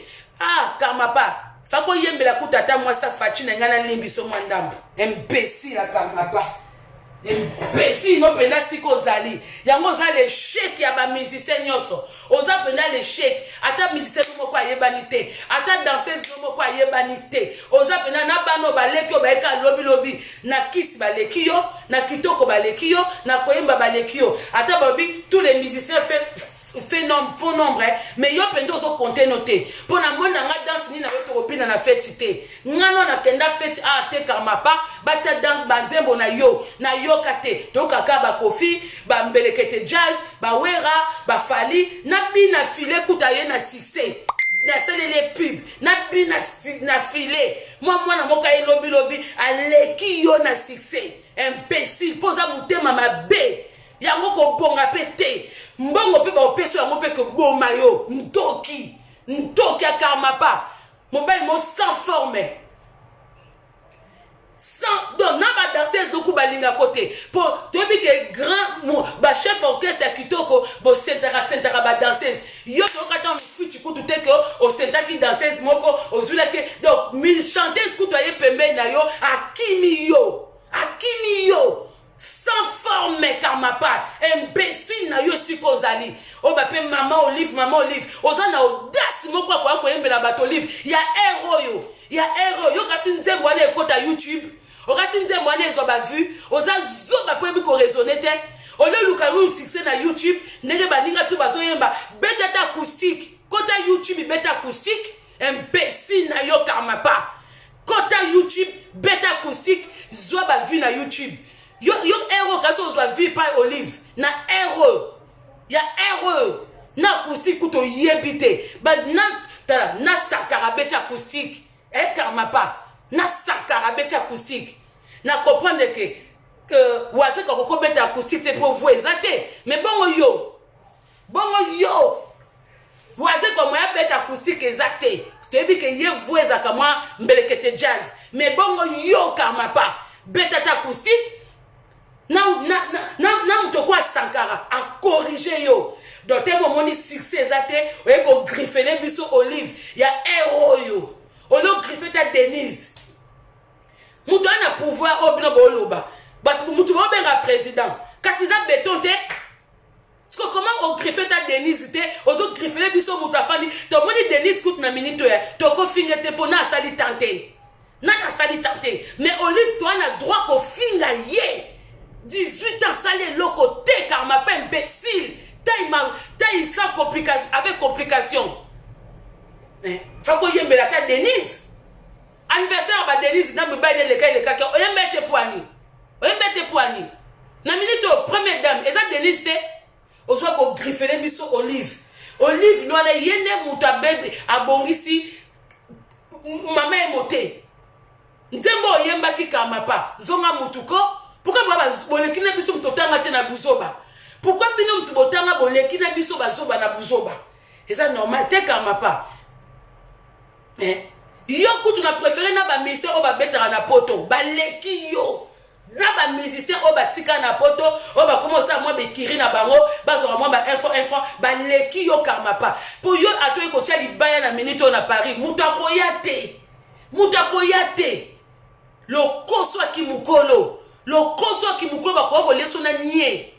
kama pa fako yembela kutata mwasa fachi na ngana limbiso mwandambo imbécile kama pa imbécile no pena siko zali yango za le chèque ya ba musicien nyoso oza pena le chèque ata musicien no moko ayebani te ata danseuse no moko ayebani te oza pena na bano baleki o baeka lobi na kisi baleki yo na kitoko baleki yo na koyemba baleki yo ata babi tous les musiciens font nombre mais yo penzo so compter noter pona mona nga danse ni na weto kopina na fête te ngano na kenda fête te karma pa batia dans banzembo na yo kate to kaka ba kofi ba mbelekete jazz ba wera ba fali na bina filet kutaye na succès na selele pub na bina na filet mwana moka lobi aleki yo na succès imbécile posa mutema mabe yango ko bonga pete mbongo pe ba opeso yango pe ko boma yo ntoki akarma pa mobile mo sans forme sans donc na ba danseuse do ku balinga côté pour to bi que grand ba chef orchestre kitoko bo sentara ba danseuse yo to kata mfuti ku tout que o sentaki danseuse moko ozula ke donc mi chanteuse ku to ye pembe na yo akimi yo sans forme karma pa imbécile na yo sikozali o ba pe mama Olive oza na audace moko kwa ko yembela bato Olive ya héros yo kasi nzembo wana ekota YouTube o kasi nzembo wana ezo ba vu oza zoba po bi ko raisonner te o le lukalu succès na YouTube ndenge baninga tu bazo yemba beta acoustique kota YouTube beta acoustique imbécile na yo karma pa kota acoustique zwa ba vu na YouTube yo héros kaso zwa vu par Olive na héros ya héros na acoustique kuto yebite ba na sakarabeti acoustique karma pas na sakarabeti acoustique na comprendre que waze ka kokobeta acoustique te pour vous exacté mais bongo yo waze ko moya beta acoustique exacté tebi que ye vous ezaka moi mbelekete jazz mais bongo yo karma pas beta ta acoustique na mtoko Sankara a corriger yo donc te momoni succès exacté oye ko griffele biso Olive ya héros yo olo griffe ta Denise mutu ana pouvoir obino boloba but mutu bo benga président kasi za béton te comment on griffe ta Denise te ozo griffele biso mutu afani to moni Denise coûte na minute ya to ko finga te pona asali tenter na asali tenter mais Olive toi na droit ko finga ye 18 ans salé loko te car ma pas imbécile taille sans complication avec complication faut que yembela ta Denise anniversaire ba Denise na mbaide le kaka oyembete poani na minute première dame eza Denise te ozwa ko griffele biso Olive no na yende muta bebe abongisi mama emote nzembo oyemba ki kama pa zonga mutuko pourquoi baba bolekina biso mutotanga te na buzoba pourquoi bino mutubotanga bolekina biso bazoba na buzoba eza normal te kama pa yo kutu na préféré na ba musicien o ba betara na poto ba leki yo na ba musicien o ba tika na poto o ba commencer moi be kiri na bango ba zo moi ba info ba leki yo karma pa pour yo ato ko tia libaya na minute na Paris mutakoyate lokoso akimukolo ba ko leso na nie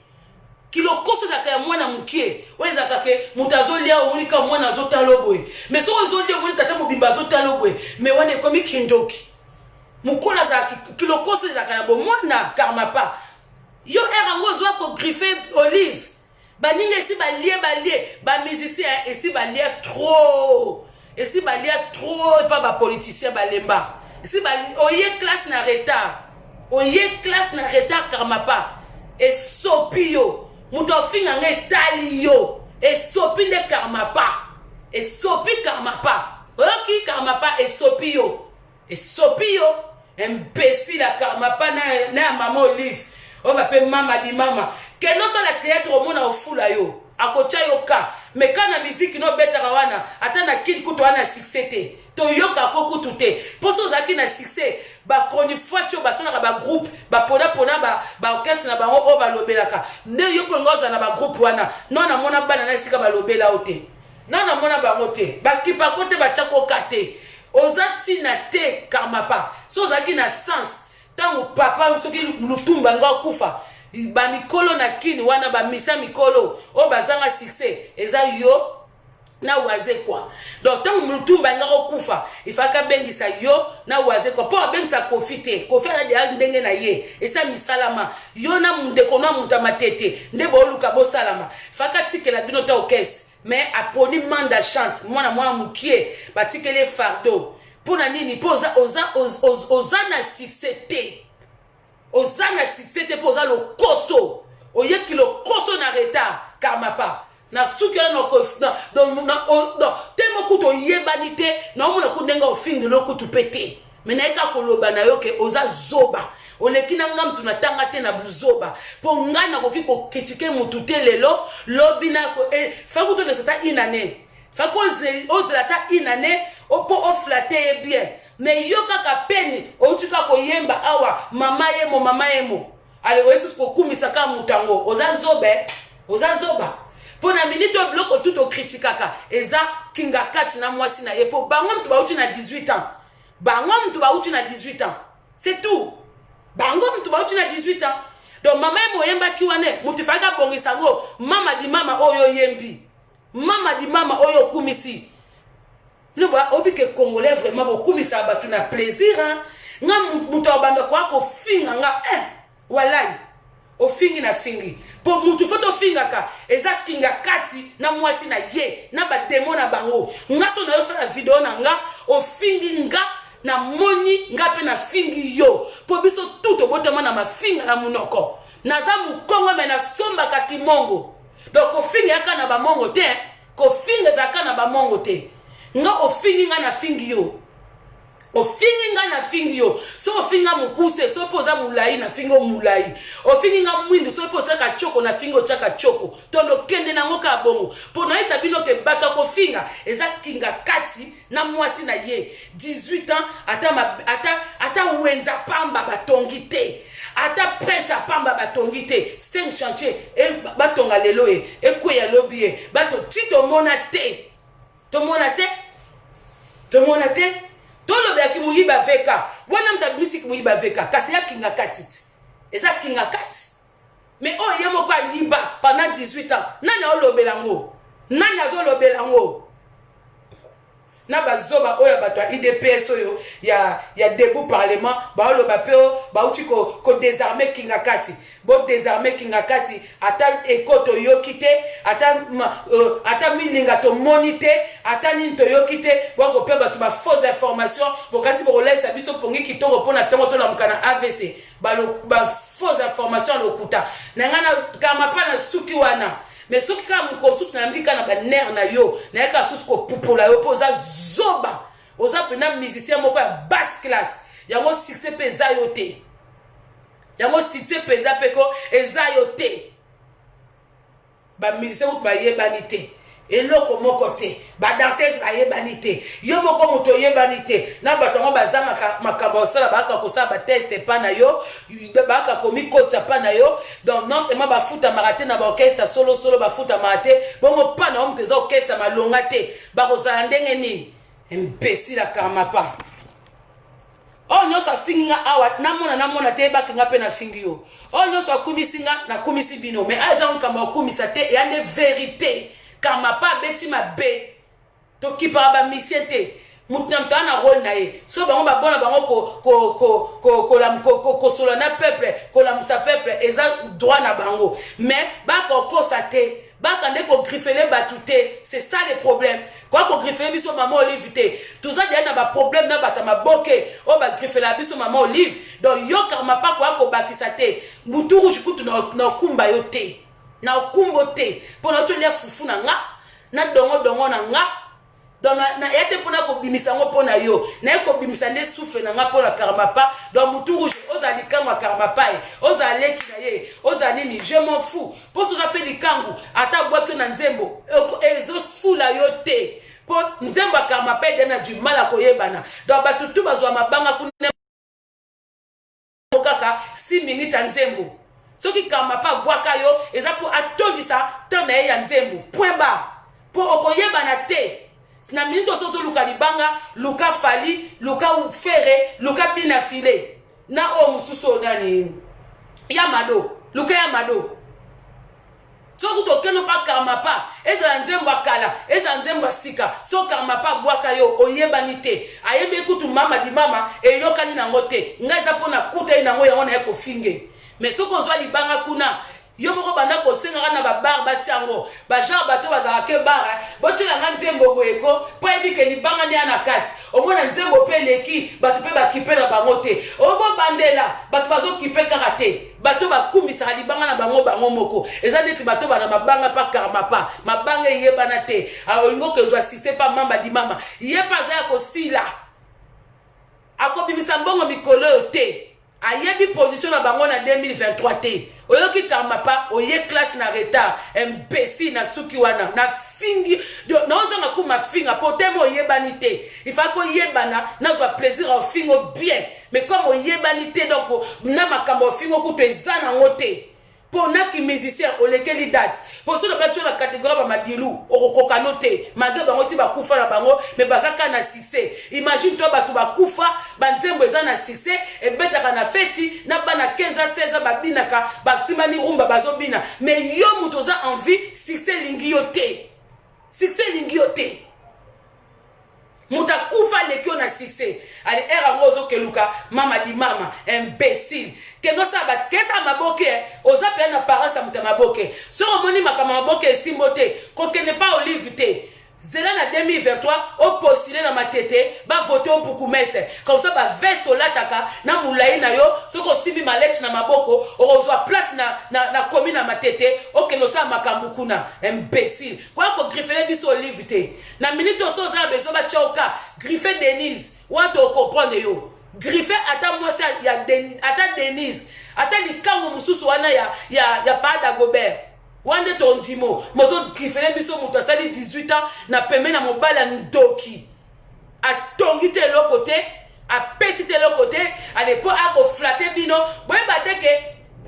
kilokoso zakaya mwana mukie weza kake mutazolia unika mwana zotalobwe mais so ozolia mwana tata mobimba zotalobwe mais wane komi kindoki mukola za kilokoso zakana bo mwana karma pa yo erango zwa ko griffer Olive baninga si balie ba musicien et si balie trop et pas ba politicien balemba si ba oye classe na retard karma pa et sopio muto finga ngetali yo et sopi de karma pa oki karma pa et sopio imbécile à karma pa na maman Olive on m'appelle mama di mama que non ça la théâtre au monde au fula yo akocha yo ka mais quand la musique no betara wana atana kid kuto wana succès te to yoka ko kutu te poso zaki na succès ba koni fuacho ba sana ba groupe ba pona ba orchestre na bango o ba lobelaka ne yo pongoza na ba groupe wana non na mona bana na sika ba lobela ote non na mona ba mote ba kipa kote ba chako kate ozati na te karma pa so zaki na sens tango papa soki lutumba nga kufa ba mikolo na kini wana ba misa mikolo o bazanga succès eza yo na waze kwa donc tango mutumba nga kufa ifaka bengisa yo na waze kwa po bengisa kofite kofi ala ndenge na ye esa misalama yo na mundeko na mutamatete ndebo luka bo salama faka tikela bino ta orchestre mais aponi manda chante mwana mukie batikele fardeau pona nini poza oza na succès te ozana succès te poza lo koso oyeki lo koso na retard karma pa na sukela no temo kuto yebanite na omuna kundenga ofingi lo kutu pete mena eka koloba na yo ke oza zoba olekina ngam tunatanga te na buzoba po ngana koki ko kitike mutu te lelo lobina ko fa kuto ne sata inane fa ko ozela ta inane opo oflater bien mais yo kaka peni outuka ko yemba awa mama yemo ale wesu ko kumisa ka mutango oza zoba pona minute bloko tout kritikaka eza kinga kati na mwasi na yepo bango mtu bauti na 18 ans c'est tout bango mtu bauti na 18 ans donc mama yemba kiwane mutu faka bongisa ngo mama di mama oyo yembi mama di mama oyo kumisi le ba obike congolais vraiment bokumisa batu na plaisir hein nga mutu abanda kwa ko finga nga walai ofingi na fingi po mutu foto finga ka eza kinga kati na mwasi na ye na ba demo na bango nga so na yo sala video na nga ofingi nga na moni ngape na fingi yo po biso tout obotama na mafinga na munoko naza mukongo me na somba ka kimongo donc ofinga yaka na bamongo te ko finga zaka na bamongo te nga ofingi nga na fingi yo ofingi nga na fingi yo so ofinga mukuse so poza mulai na fingo mulai ofingi nga mwindu so poza ka choko na fingo chaka choko tondo kende na ngoka bongo pona isa bino ke bato ko finga eza kinga kati na mwasi na ye 18 ans ata wenza pamba batongi te ata presa pamba batongi te 5 chantier e batonga lelo e kweya lobi e bato tito mona te to mona te tolo bya kimuyiba veka wana mtabimisi kimuyiba veka kasi ya kinga katiti eza kinga kati mais o yemo kwa yiba pendant 18 ans nani olobelango nani azolobelango na bazoba oya bato IDPS oyo ya debout parlement ba oloba peo ba uti ko désarmer kinga kati bo désarmer kinga kati ata ekoto yokite ata mininga to monite ata nin to yokite bo pe bato ba fausse information bo kasi bo laisse biso pongi kitoko pona tongo to la mukana AVC ba fausse information lokuta nangana kama pana suki wana mais soki ka mukosusu na mbika na ba nerf na yo na yaka susu ko pupola yo poza zoba oza pena musicien moko ya basse classe yango succès peza yo te yango succès peza peko eza yo te ba musicien moko ba yebani te eloko moko te ba danseuse ba yebani te yo moko moto yebani te na bato ngo bazanga makambo sala baka ko sa ba test pa na yo baka komi kota pa na yo donc non seulement ba futa maraté na ba orchestre solo ba futa maraté bongo pa na omteza orchestre malonga te ba ko sa ndenge nini imbécile la karma pa oh no so finga awa namona te ba kinga pe na fingi yo oh no so kumisinga na kumisi bino mais aza nkamba kumisa te ya ne vérité kama pa beti mabe to kipa ba misiente mutamta na rôle na ye so bango ba bona bango ko solo na peuple ko la musa peuple eza droit na bango mais ba ko sa te ba kande ko griffele batute c'est ça le problème quoi ko griffele biso maman Olive te tout ça dia na ba problème na bata maboke o ba griffele biso maman Olive donc yo kama pa ko bakisa te muturu jikutu na kumba yo te na okumbo te pona to lia fufu na nga na dongo na nga donc na yete pona ko bimisa ngo pona yo na ko bimisa ne souffle na nga pona karma pa donc mutu rouge ozali kangwa karma pa ozali ki na ye ozali ni je m'en fous pour se rappeler kangu ata bwaki na nzembo ezo fula yo te po nzembo karma pa dena du mal a koyebana donc batutu bazwa mabanga kuna kaka 6 minutes nzembo soki kama pa bwaka yo eza pour atondisa tana ya nzembo point bas pour okoyebana te na minute soto luka libanga luka fali luka ufere luka bina file na o mususo nani yamado luka yamado soki to keno pa kama pa eza nzembo akala eza nzembo sika so kama pa bwaka yo oyebani te ayebe kutu mama di mama eyokani nango te ngaza pona kuta nango yango na yako finge mais ce qu'on soit libanga kuna yo boko banda ko senga na ba bar ba tiango ba genre bato bazala ke bar botila nga nzembo boyeko po ebike libanga ni ana kati omona nzembo pe leki bato pe ba kipe na bango te obo bandela bato bazo kipe karate bato ba kumisa libanga na bango moko eza neti bato bana mabanga pa karma pa mabanga yebana te a olingo ke zwa sise pa mamba di mama yepa za ko sila akobimisa mbongo mikolo te ayebi position na bango na 2023 te oyoki kama pa oye classe na retard imbécile na suki wana na fingi na ozanga kuma finga po temo oyebani te il faut ko yebana na zo plaisir au fingo bien mais comme oyebani te donc na makambo fingo ku pezana ngote pour na ki musicien olekeli date pour ceux de la catégorie ba madilu okokoka noté malgré bango si ba kufa na bango mais bazaka na succès imagine toi batu ba kufa banzembo eza na succès et betaka na feti na bana 15 à 16 ans babinaka basimani rumba bazobina mais yo muto za envie succès lingi yo te succès lingi yo te muta kufa lekio na succès ali era ngozo keluka mama di mama imbécile keno sa ba kesa maboke oza pe na parents sa muta maboke so omoni makama maboke simbote ko kene pa Olive te zela na 2023 au postuler na matete ba voter au Bourgmestre comme ça ba veste au lataka na moulayi na yo soko sibi malech na maboko ozwa place na commune na matete okeno sa makamukuna imbécile kwa ko griffer biso olive te na minute oso za beso ba choka griffer Denise wanto comprendre yo griffer ata moi ça ya ata Denise ata likango mususu wana ya Pada Gobert wande tondimo mozo griffer biso muto asali 18 ans na peme na mobala ndoki atongi te lo côté apesi te lo côté à l'époque ako flatter bino boye bateke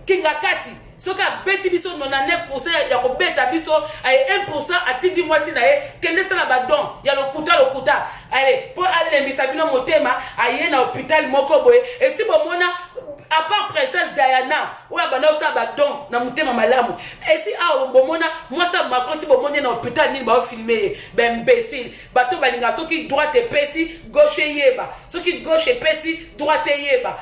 kinga kati soka beti biso 99% ya ko beta biso ay 1% atindi mwasi na ye kende sala badon ya lokuta allez pour aller misabino motema aye na hôpital moko boye et si bomona à part princesse Diana ou ya bana osa badon na motema malamu et si a bomona moi ça Macron si bomona na hôpital ni ba filmer ben imbécile bato balinga soki droite pesi gauche yeba soki gauche pesi droite yeba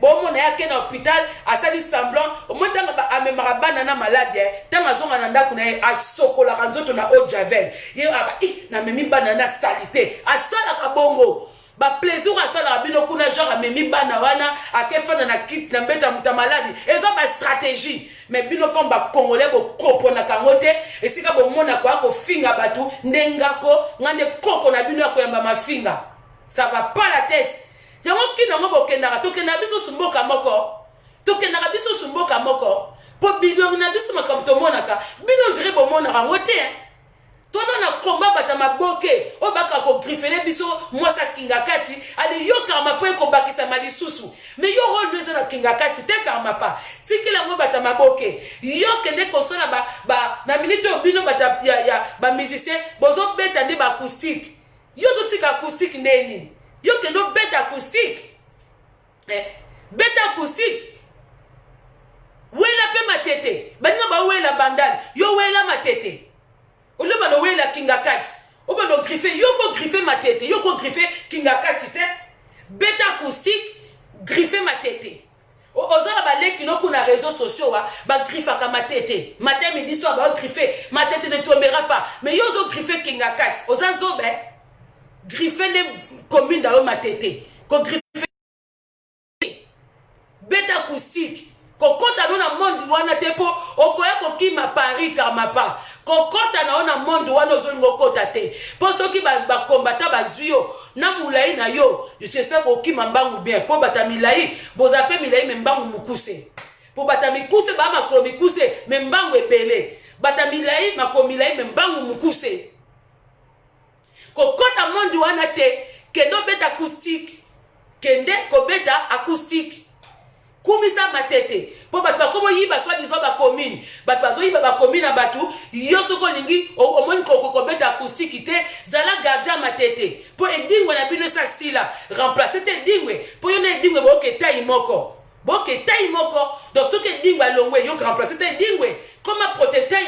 bon mon ya ken hôpital asali semblant au moins tanga amemara banana malade tanga zonga na ndako na a sokola kanzoto na eau de javel ye aba na memi banana salité asala ka bongo ba plaisir asala bino kuna genre amemi bana wana akefana na kit na mbeta muta malade eza ba stratégie mais bino comme ba congolais bo kopona kangote esika bo mona ko ako finga batu ndengako ngande koko na bino ko yamba mafinga ça va pas la tête yango kina ngo bokendaka tokenda biso sumboka moko tokendaka biso sumboka moko po bilong na biso makamto monaka bino dire bo monaka ngote tono na combat batama boke o baka ko griffele biso mwasa kinga kati ali yo karma po ko bakisa mali susu mais yo rôle neza na kinga kati te karma pa tikila ngo batama boke yo kende ko sala ba na minute bino bata ya ba musicien bozo beta ndi ba acoustique yo to tika acoustique ndeni yo kendo bête acoustique bête acoustique wela pe matete baninga ba wela bandali yo wela matete oleba no wela kinga kati oba no griffer yo faut griffer matete yo ko griffer kinga kati te bête acoustique griffer matete ozala baleki no kuna réseaux sociaux ba griffer ka matete matin midi soir ba griffer matete ne tombera pas mais yo zo griffer kinga kati ozazo griffer les communes dans ma tête, qu'on griffer bête acoustique, qu'on compte à nous dans monde wana tepo, on connaît qu'on qui m'a Paris car ma part, qu'on compte à nous dans monde wana aux zones côté, pour ceux qui va combattre bazuyo, na moulaï na yo, j'espère qu'on qui m'embangu bien, pour batamilai, vous appelez milai m'embangu mukuse, pour batamikuse ba ma kromikuse, m'embangu ebele, batamilai ma komilai m'embangu mukuse. Kokota monde wana te kendo beta acoustique kende ko beta acoustique kumisa matete po batu bakomo yiba swa diso ba commune batu bazo yiba ba commune na batu yo soko lingi o moni ko beta acoustique te zala gardien matete po edingwe na bino sa sila remplacer te dingwe po yo na dingwe bo ke tai moko donc ce que dingwe longwe yo remplacer te dingwe comme protecteur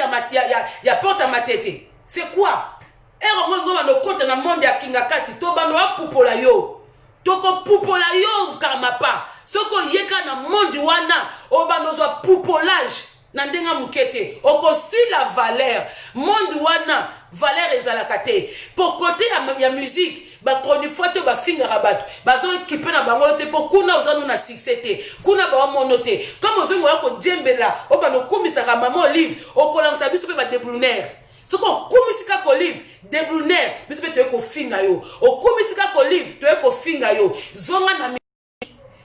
ya porte à matete c'est quoi ero ngo no kota na monde ya kinga kati to bano wa pupola yo toko pupola yo kama pa soko yeka na monde wana o bano zo pupolage na ndenga mukete oko si la valeur monde wana valeur ezalaka te pour côté ya musique ba chronifoto ba finga rabatu bazo équiper na bango te pour kuna ozano na succès te kuna ba monote comme ozo ngoya ko djembela o bano kumisa ka mama Olive okola msabiso pe ba déblunaire soko kumisika ko Olive déblunaire biso pe to ko finga yo o kumisika ko Olive to ko finga yo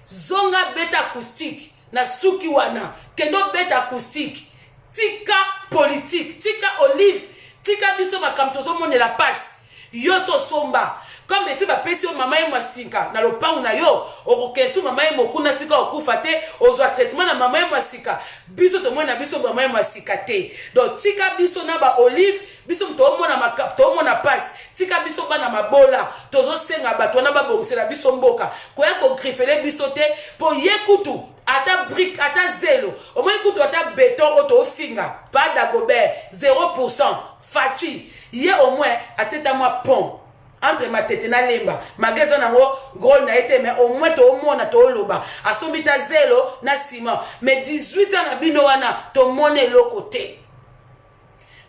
zonga beta acoustique na suki wana kendo beta acoustique tika politique tika Olive tika biso makamtozo mone la passe yo so somba comme esi ba pesi mama ye mwasika na lopangu na yo okokesu mama ye mokuna sika okufa te ozwa traitement na mama ye mwasika biso to mona biso mama ye mwasika te donc tika biso na ba Olive biso to mona passe tika biso bana mabola tozo senga bato na ba bongsela biso mboka ko ya ko griffele biso te po yekutu ata brique ata zelo au moins kutu ata béton auto finga Pada Gobert 0% fachi ye au moins ateta moi pont entre ma tête na lemba magasin nango gros na été mais au moins to mona to loba asomita zelo na ciment mais 18 ans na bino wana to mone le côté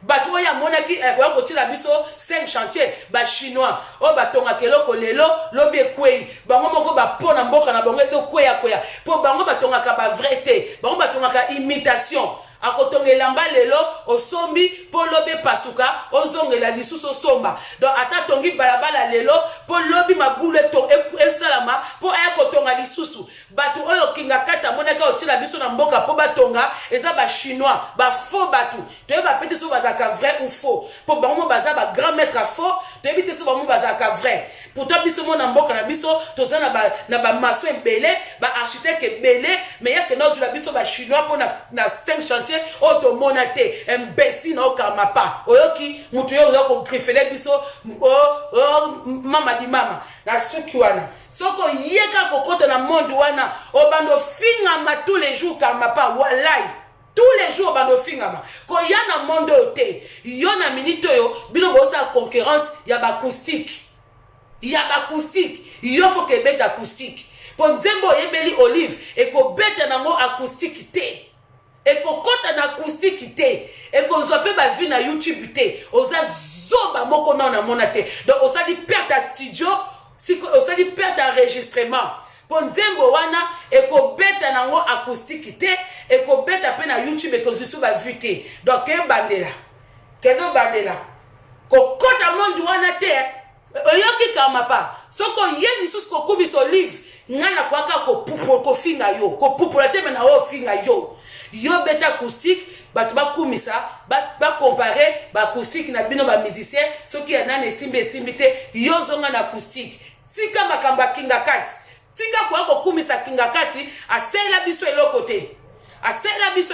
bato oya monaki oya kotila biso 5 chantier ba chinois o batonga keloko lelo lobi ekwei bango moko bapona mboka na bango ezo kweya po bango batongaka ba vrai te bango batongaka imitation akotongela mba lelo osombi po lobe pasuka ozongela lisusu somba donc ata tongi balabala lelo po lobi mabulu esalama po aya kotonga lisusu bato oyo kinga kati amonaka otila biso na mboka po batonga eza ba chinois ba faux bato toyeba pete so bazaka vrai ou faux po bango baza ba grand maître à faux toyebi te so bango bazaka vrai pourtant biso mo na mboka na biso toza na ba maso ebele ba architecte ebele mais yake na ozula biso ba chinois po na 5 chantiers automona te imbécile na okama pa oyoki mutu yo ko grifele biso mama di mama na suki wana soko yeka kokota na monde wana obando fingama tous les jours kama pa walai tous les jours bando fingama ko yana monde te yo na minute yo bino bosa concurrence ya ba acoustique yo faut que beta acoustique po nzembo yebeli olive e ko beta nango acoustique te et qu'on compte en acoustique et qu'on s'appelle ma vie na YouTube osa zoba moko na monate donc osa di perte à studio si osa di perte d'enregistrement pour nzembo wana et qu'on beta nango acoustique et qu'on beta pe na YouTube et qu'on se ba vite donc ke bandela ko kota monde wana te oyoki kama pa soko yeni sus ko kubi so live ngana kwaka ko pupo ko finga yo ko pupo la te na o finga yo beta acoustique bato bakumisa ba comparer ba acoustique na bino ba musicien soki ya nane simbi te yo zonga na acoustique tika makamba kinga kati tika kwa ko kumisa kinga kati asela biso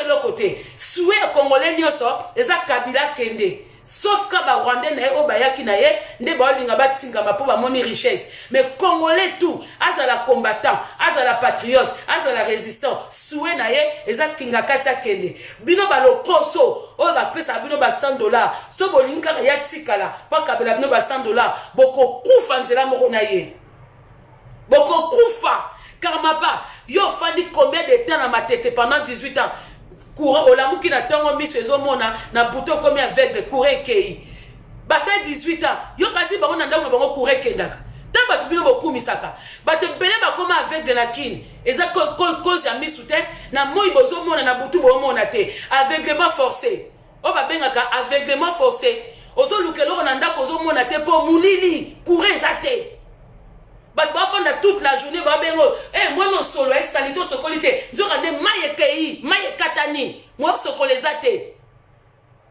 eloko te suwe congolais nyoso eza kabila kende sauf que ba rwandais na o bayaki na ye nde ba linga batinga mapo ba moni richesse mais congolais tout azala combattant azala patriote azala résistant soué na ye eza kinga katia kende bino ba lokoso o ba pesa bino ba $100 so bolinga ya tikala pa kabela bino ba $100 boko kufa nzela moko na ye boko kufa Karmapa yo fandi combien de temps na matete pendant 18 ans courant olamuki na tongo miso ezomona na buto combien avec de courir kei ba fait 18 ans yo kasi bango na ndako bango courir kendaka tamba tubino bokumisaka bato bele ba koma avec de la kin eza cause ya misute na moi bozomona na butu bomona te aveuglement forcé o ba bengaka aveuglement forcé ozo lukelo na ndako ozomona te po mulili courir zate But bafanda toute la journée babengo moi non solo el salito sokolité nzokande maye kei maye katani moi sokolezate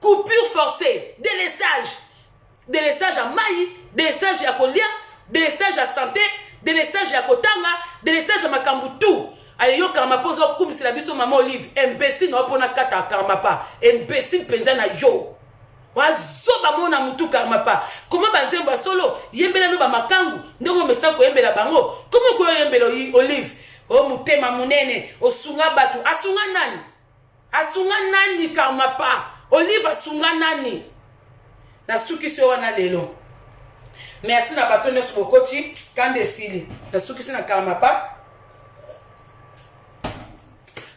coupure forcée délestage à mayi délestage à kolia délestage à santé délestage à kotanga délestage à makambu tout allez yo karma pozo kumisi la biso mama olive imbécile no pona kata karma pa imbécile penza na yo wazoba mona mutu karma pa comment banzemba solo yembela no ba makangu ndongo mesa ko yembela bango comment ko yembela olive o mutema munene osunga batu asunga nani karma pa olive asunga nani na suki sio wana lelo merci na bato ne sokoti kande sili na suki sina karma pa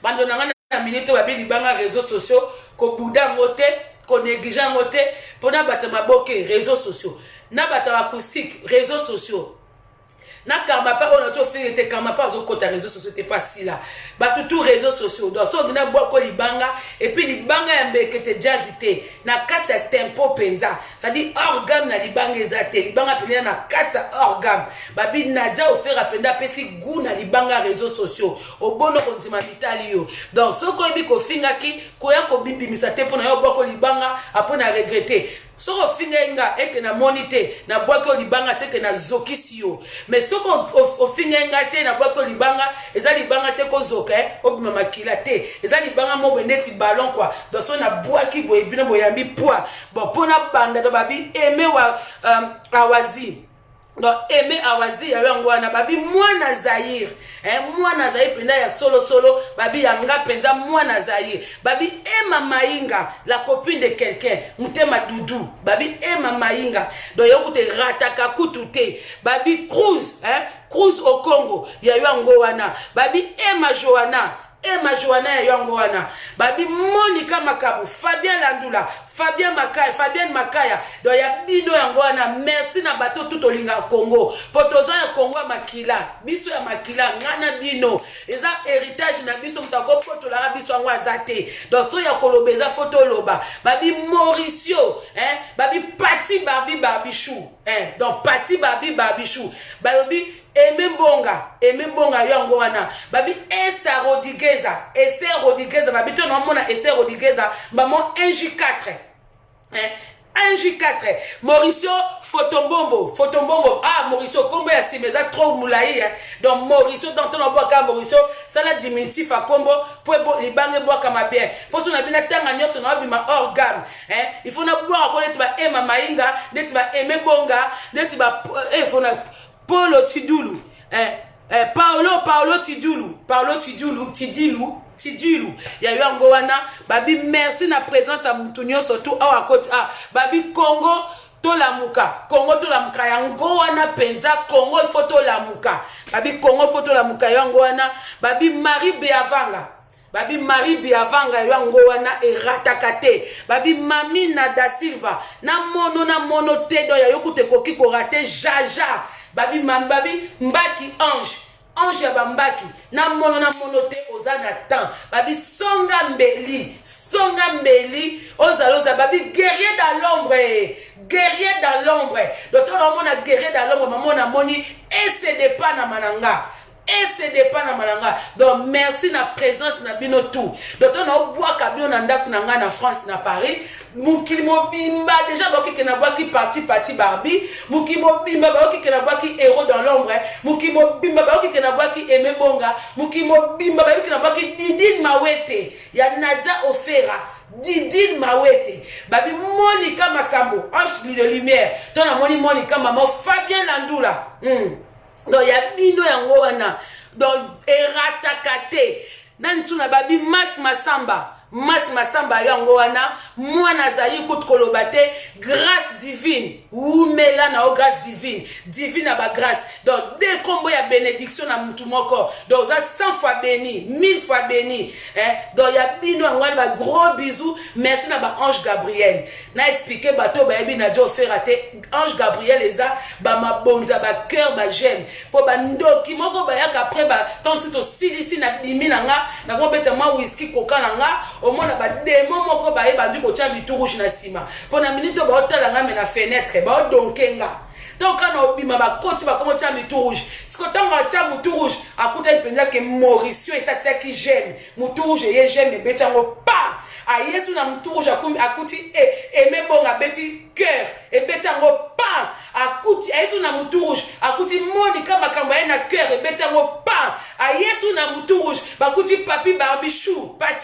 bando na minute wa bili banga réseaux sociaux ko buda ngote ko négligent ngote pona bata maboke réseaux sociaux na bata acoustique réseaux sociaux na karma pa on a tout fait te karma pa zo kota réseaux sociaux te pas si là ba tout réseaux sociaux donc so na boa ko libanga et puis libanga ya mbekete jazzité na kata tempo penza ça dit organe na libanga ezate libanga pena na kata organe babi nadia ofera penda pesi gu na libanga réseaux sociaux obono ko ndima mitali yo donc so ko bi ko fingaki ko ya ko bibimisa te pona yo boa ko libanga apona regretter soko fingenga eke na monite na boako libanga seke na zokisio mais soko ofingenga te na boako libanga eza libanga te ko zoka obima makila te eza libanga mo beneti ballon quoi donc so na boaki boye bino boyambi poids bon pona banda do babi aimer wa awazi donc aimer awazi ya ngwana babi mwana Zaïre mwana Zaïre penda ya solo babi yanga penza mwana Zaïre babi Emma Mainga la copine de quelqu'un mutema Doudou babi Emma Mainga donc yokute rataka kutute babi Cruz Cruz au Congo ya ngwana babi Emma Joanna Emma Joana Yangwana, babi Monica Makabu, Fabien Landula, Fabienne Makaya, donc ya bino Yangwana, merci na bato tout olinga Congo, potoza ya Congo ya makila, biso ya makila, ngana bino, eza héritage na biso mtako poto la biso ngwa zate, donc so ya kolobeza photo loba, babi Mauricio, babi Pati Babi Babichou, donc Pati Babi Babichou, babi Aimé Bonga yango wana babi Esther Rodriguez babi to no mona Esther Rodriguez maman 1J4 1J4 Mauricio Fotombombo Mauricio kombo ya simeza trop moulaï donc Mauricio dans ton boka Mauricio ça la diminutif à combo pour libange boka ma bien pour son abina tanga nyoso na bima organe il faut na boire ko leti ba Emma Mainga leti ba Aimé Bonga leti ba il faut na Paulo Tidulu, Paolo Tidulu, il y a eu un goana, babi merci na présence à Moutounio surtout à côté babi Congo Tolamuka yangoana penza Congo photo lamuka, babi Congo photo lamuka yangoana, babi Marie Biavanga yangoana et ratakate, babi Mamina da Silva, na mono tedo ya yokute koki ko rate jaja. Babi Mbaki Ange ya Mbaki na mono te ozana tan babi songa mbeli ozaloza babi guerrier dans l'ombre d'autant on a guerrier dans l'ombre maman na moni et c'est de Panamananga donc merci na présence na bino tout d'autant on bois kabio na ndaku na nga na France na Paris mukimo bimba déjà boki kena boki parti Barbie mukimo bimba boki kena boki héros dans l'ombre mukimo bimba boki kena boki Aimé Bonga mukimo bimba boki kena boki Didine Mawete ya Nadia Ofera Didine Mawete babi Monica Makambo ange de lumière ton amoni Monica maman Fabien Landula donc ya bino yango wana donc eratakate nani tuna babi Mas Masamba yango wana mwana zayi kut kolobate grâce divine umela na grâce divine na ba grâce donc des combos ya bénédiction na mutu moko donc ça 100 fois béni 1000 fois béni donc ya bino yango ba gros bisous merci na ba ange Gabriel na expliquer bato ba yebi na jo faire ange Gabriel eza ba mabonza ba cœur ba j'aime po ba ndoki moko ba yaka après ba tant tout silisi na bimi nanga na ko beta moi whisky coca nanga au moins ba démon moko ba e bandi ko tia bitu rouge na sima pona minute ba otala nga me na fenêtre ba donkenga donc quand on bima ba koti ba komo tia bitu rouge siko tanga tia bitu rouge akuta ipenda ke Mauricio et ça tia qui j'aime bitu rouge et j'aime beta ngo pa a Yesu na bitu rouge akuti Aimé Bonga beti cœur et beta ngo pa akuti a Yesu na bitu rouge akuti Monica Makambo na cœur et beta ngo pa a Yesu na bitu rouge bakuti Pati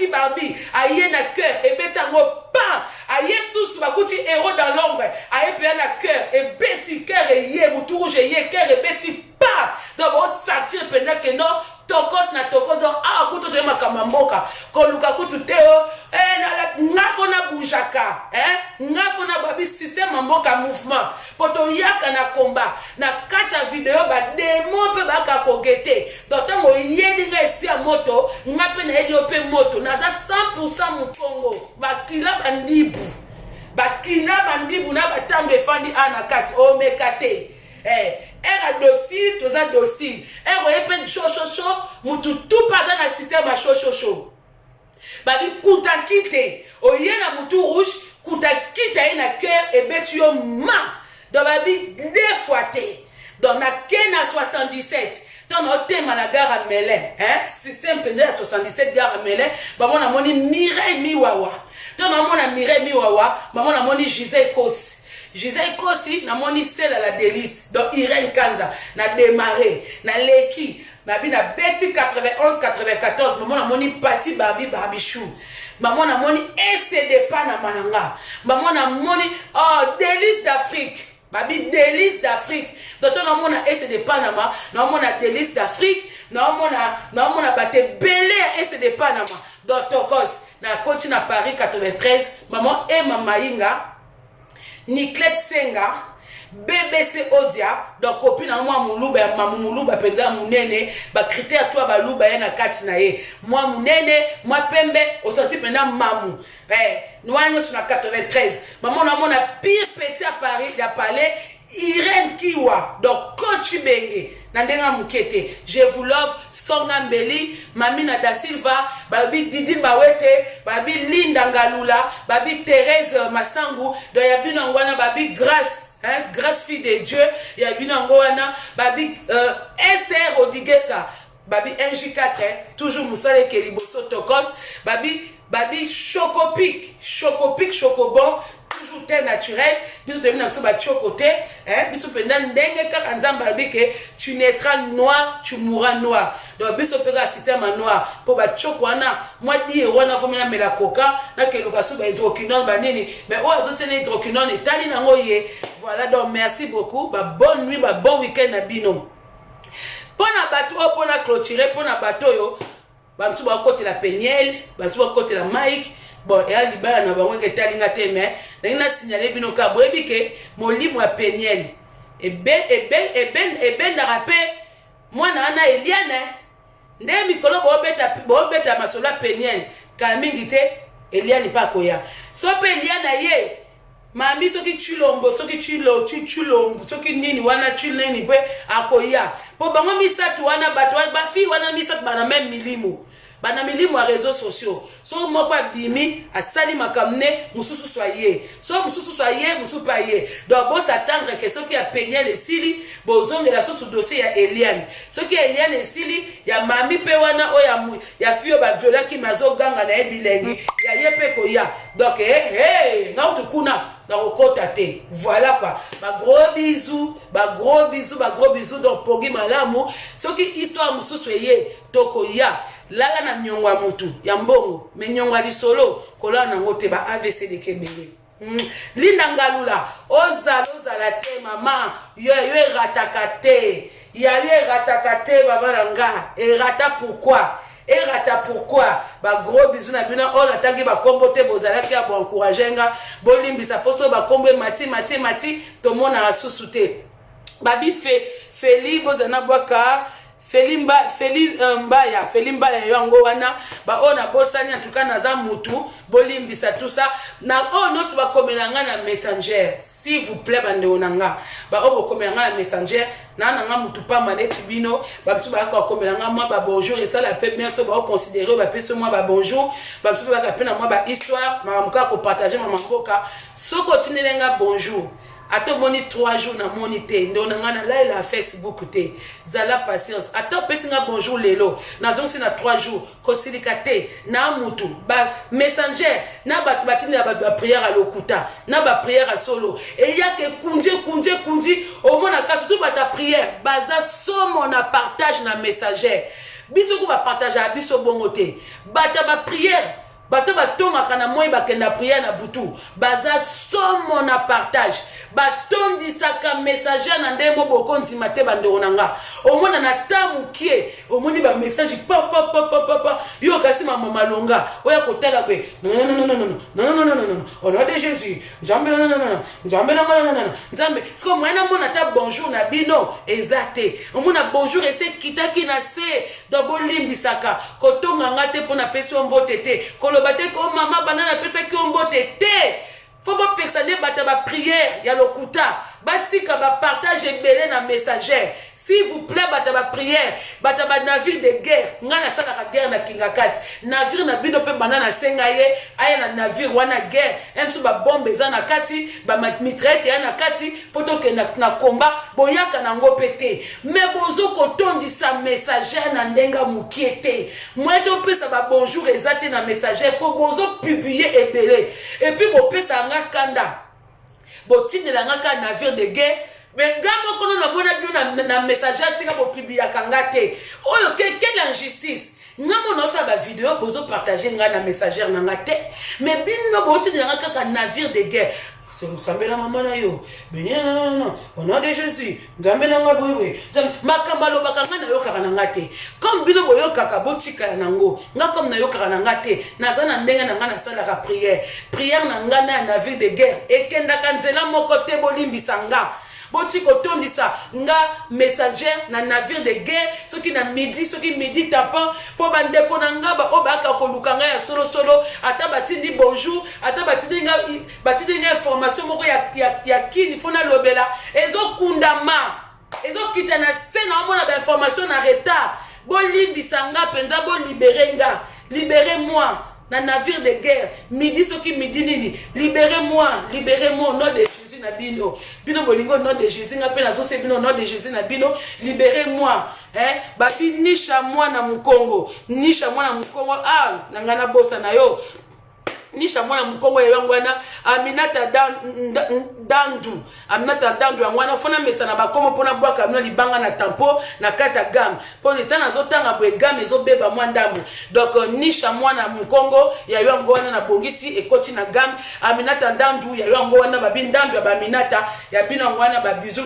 Barbie aye na cœur et beti ngo pa a Yesu bakuti héros dans l'ombre aye pe na cœur et beti cœur et ye bitu rouge et ye cœur et beti pa donc on sentir pendant que non tokos donc akuto te makamamboka ko luka kutu teo na ngafona bujaka ngafona babi système mboka mouvement poto yaka na combat na kata vidéo ba demo pe baka kogete donc tango yedi nga espia moto ngape na edi ope moto na za 100% mukongo bakila bandibu na batambe fandi ana kati o mekate era docile toza docile ero yepe chochocho mutu tout pas dans le système à chochocho babi kuta kite oyena mutu rouge kuta kite na cœur et betio ma donc babi deux fois te donc na kena 77 dans notre thème à la gare à Melun système pendant 77 gare à Melun maman a moni Mireille Miwawa dans Mireille Miwawa maman a moni Gisèle Kosi na moni sel à la délice donc Irène Kanza na démarré na leki na bina beti 91 94 maman na moni Pati Babi Babichou maman na moni SCD Panamananga maman na moni délice d'Afrique babi délice d'Afrique donc on a mon SCD Panama na mon délice d'Afrique na mon bate belé SCD Panama donc tokos na continue à Paris 93 maman Emma Mainga Niclette Senga BBC Odia donc copine na moi muluba ya mamu muluba penza munene ba critère toi ba luba ya na kati na ye moi munene moi pembe au senti pendant mamu nous allons sur la 93 maman na mona pire petit à Paris ya palais Irene Kiwa donc coach Benge Nandenga Mukete je vous love Songa Mbeli Mamina da Silva babi Didi Bawete babi Linda Ngalula babi Thérèse Masangu do yabina ngwana babi Grâce Grâce fille de Dieu yabina ngwana babi Esther Rodigueza babi NJ4 toujours Moussale Keliboso Tokos babi Chocopic Chocobon toujours thé naturel biso te bina so ba chocoté biso penda ndenge kaka nzamba bike tu naîtras noir tu mourras noir donc biso peka système noir pour ba chokwana moi di wana fomina mela coca na ke lokaso ba hydroquinone ba nini mais o azotene hydroquinone etali nango ye voilà donc merci beaucoup ba bonne nuit ba bon week-end na bino pona bato pona clôturer pona bato yo ba mtu ba côté la Peniel ba so côté la Mike bon et à libala na bango ke talinga te mais na signaler bino ka boyebi ke molimo ya Peniel et ben na rappel moi na ana Eliane nde mikolo bo beta masola Peniel ka mingi te Eliane pa koya so pe Eliane ye mami soki chulombo soki chulombo soki nini wana chuleni pe akoya po bango misatu wana bato ba fi wana misatu bana même milimo bana milimu a réseaux sociaux so moko abimi asali makamne mususu soye so mususu soye mususu paye donc bon s'attendre que ce qui a peigné les sili bozong la source dossier ya Eliane ce qui Eliane les sili ya mami pe wana o ya fio ba viola ki mazo ganga na ebilengi ya yepe ko ya donc na utukuna na okota te voilà quoi ba gros bisous donc pogi malamu ce qui histoire mususu ye toko ya lala na nyongwa mutu ya mbongo me nyongwa lisolo kola na ngote ba AVC de Kebele Linda Ngalula ozala te mama yo ratakate ya yo ratakate baba nanga erata pourquoi ba gros bisous na bina on atangi ba kombo te bozala ki abo encourager nga bolimbisa posto ba kombo mati to mona asusute babi feli bozana bwaka Felimba ya yango wana ba ona bosani atuka na za mutu bolimbisa tout ça na ono so ba komelanga na messenger s'il vous plaît bande onanga ba obo komelanga na messenger na nga mutu pa maneti bino ba bitu ba ka komelanga moi ba bonjour et ça la peut bien so ba considérer ba peso moi ba bonjour ba bitu ba ka pena moi ba histoire ma muka ko partager mama mboka so continuelenga bonjour ato moni 3 jours na monité ndona ngana la Facebook te zala patience ato pesinga bonjour lelo na zonsi na 3 jours ko silikate na mutu ba messenger na batu batini na ba prière à lokuta na ba prière à solo et ya ke kunje au mona ka surtout ba ta prière baza somo na partage na messenger biso ko ba partage à biso bongote bata ba prière bato batonga kana moi bakenda prière na butu baza somo na partage batondi saka messager na ndemo bokonti mate bandeko nanga omona na tamukie omoni ba message pa yo kasi mama malonga oya kotala kwe non au nom de Jésus Nzambe non Nzambe siko mwana mona ta bonjour na bino ezate omona bonjour ese kitaki na se do bolimbisaka kotonga ngate pona peso mbote te bate ko mama banana pesa ki ombote te faut pas personne bata ba prière ya lokuta batika ba partage belé na messager s'il vous plaît bata ba prière bata ba navire de guerre ngana sala ka guerre na kingakati navire na bino pe banana senga ye aya na navire wana guerre emsu ba bombe za na kati ba mitraillette ya na kati poto ke na combat boyaka na ngo pété mais bozo ko tondisa messager na ndenga mukiete mweto pesa ba bonjour ezate na messager po bozo publier ebele et puis bo pesa nga kanda bo tinela nga ka navire de guerre mais gamo kono na bona na messager tika bo publier kangate oyo quelle injustice ngamo no sa ba vidéo bozo partager nga na messager na ngate mais bino bo tinela nga ka navire de guerre c'est Nzambe na mama na yo béni non au nom de Jésus Nzambe na nga boyewe makamba lo bakanga na yo kaka na ngate comme bino boyo kaka botika nango nga comme na yo kaka na ngate nazana ndenga na nga na sala ka prière na nga na navire de guerre ekenda kanzela moko te bolimbisa nga boti kotondisa nga messager na navire de guerre soki na midi tapant po bandeko na nga ba obaka koluka nga ya solo ata batindi bonjour ata batindi nga information moko ya kini fona lobela ezokundama ezokita na se na omona ba information na retard bolimbisa nga penza bolibere nga libérez-moi na navire de guerre midi soki midi nini libérez-moi au nom de Jésus na bino bolingo au nom de Jésus nga pe nazo se bino au nom de Jésus na bino libérez-moi babi nisha mwana mukongo ah nangana bosa na yo nisha mwana mukongo ya ngwana Aminata dandu ngwana fona mesa na bakomo pona bwaka mino libanga na tampo na kata gam po letana zotanga bwe gam ezobeba mwandambu donc nisha mwana mukongo ya ngwana na bongisi ekoti na gam Aminata dandu ya ngwana babindandu ya baminata ya bino ngwana babizu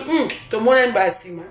to mona mbasima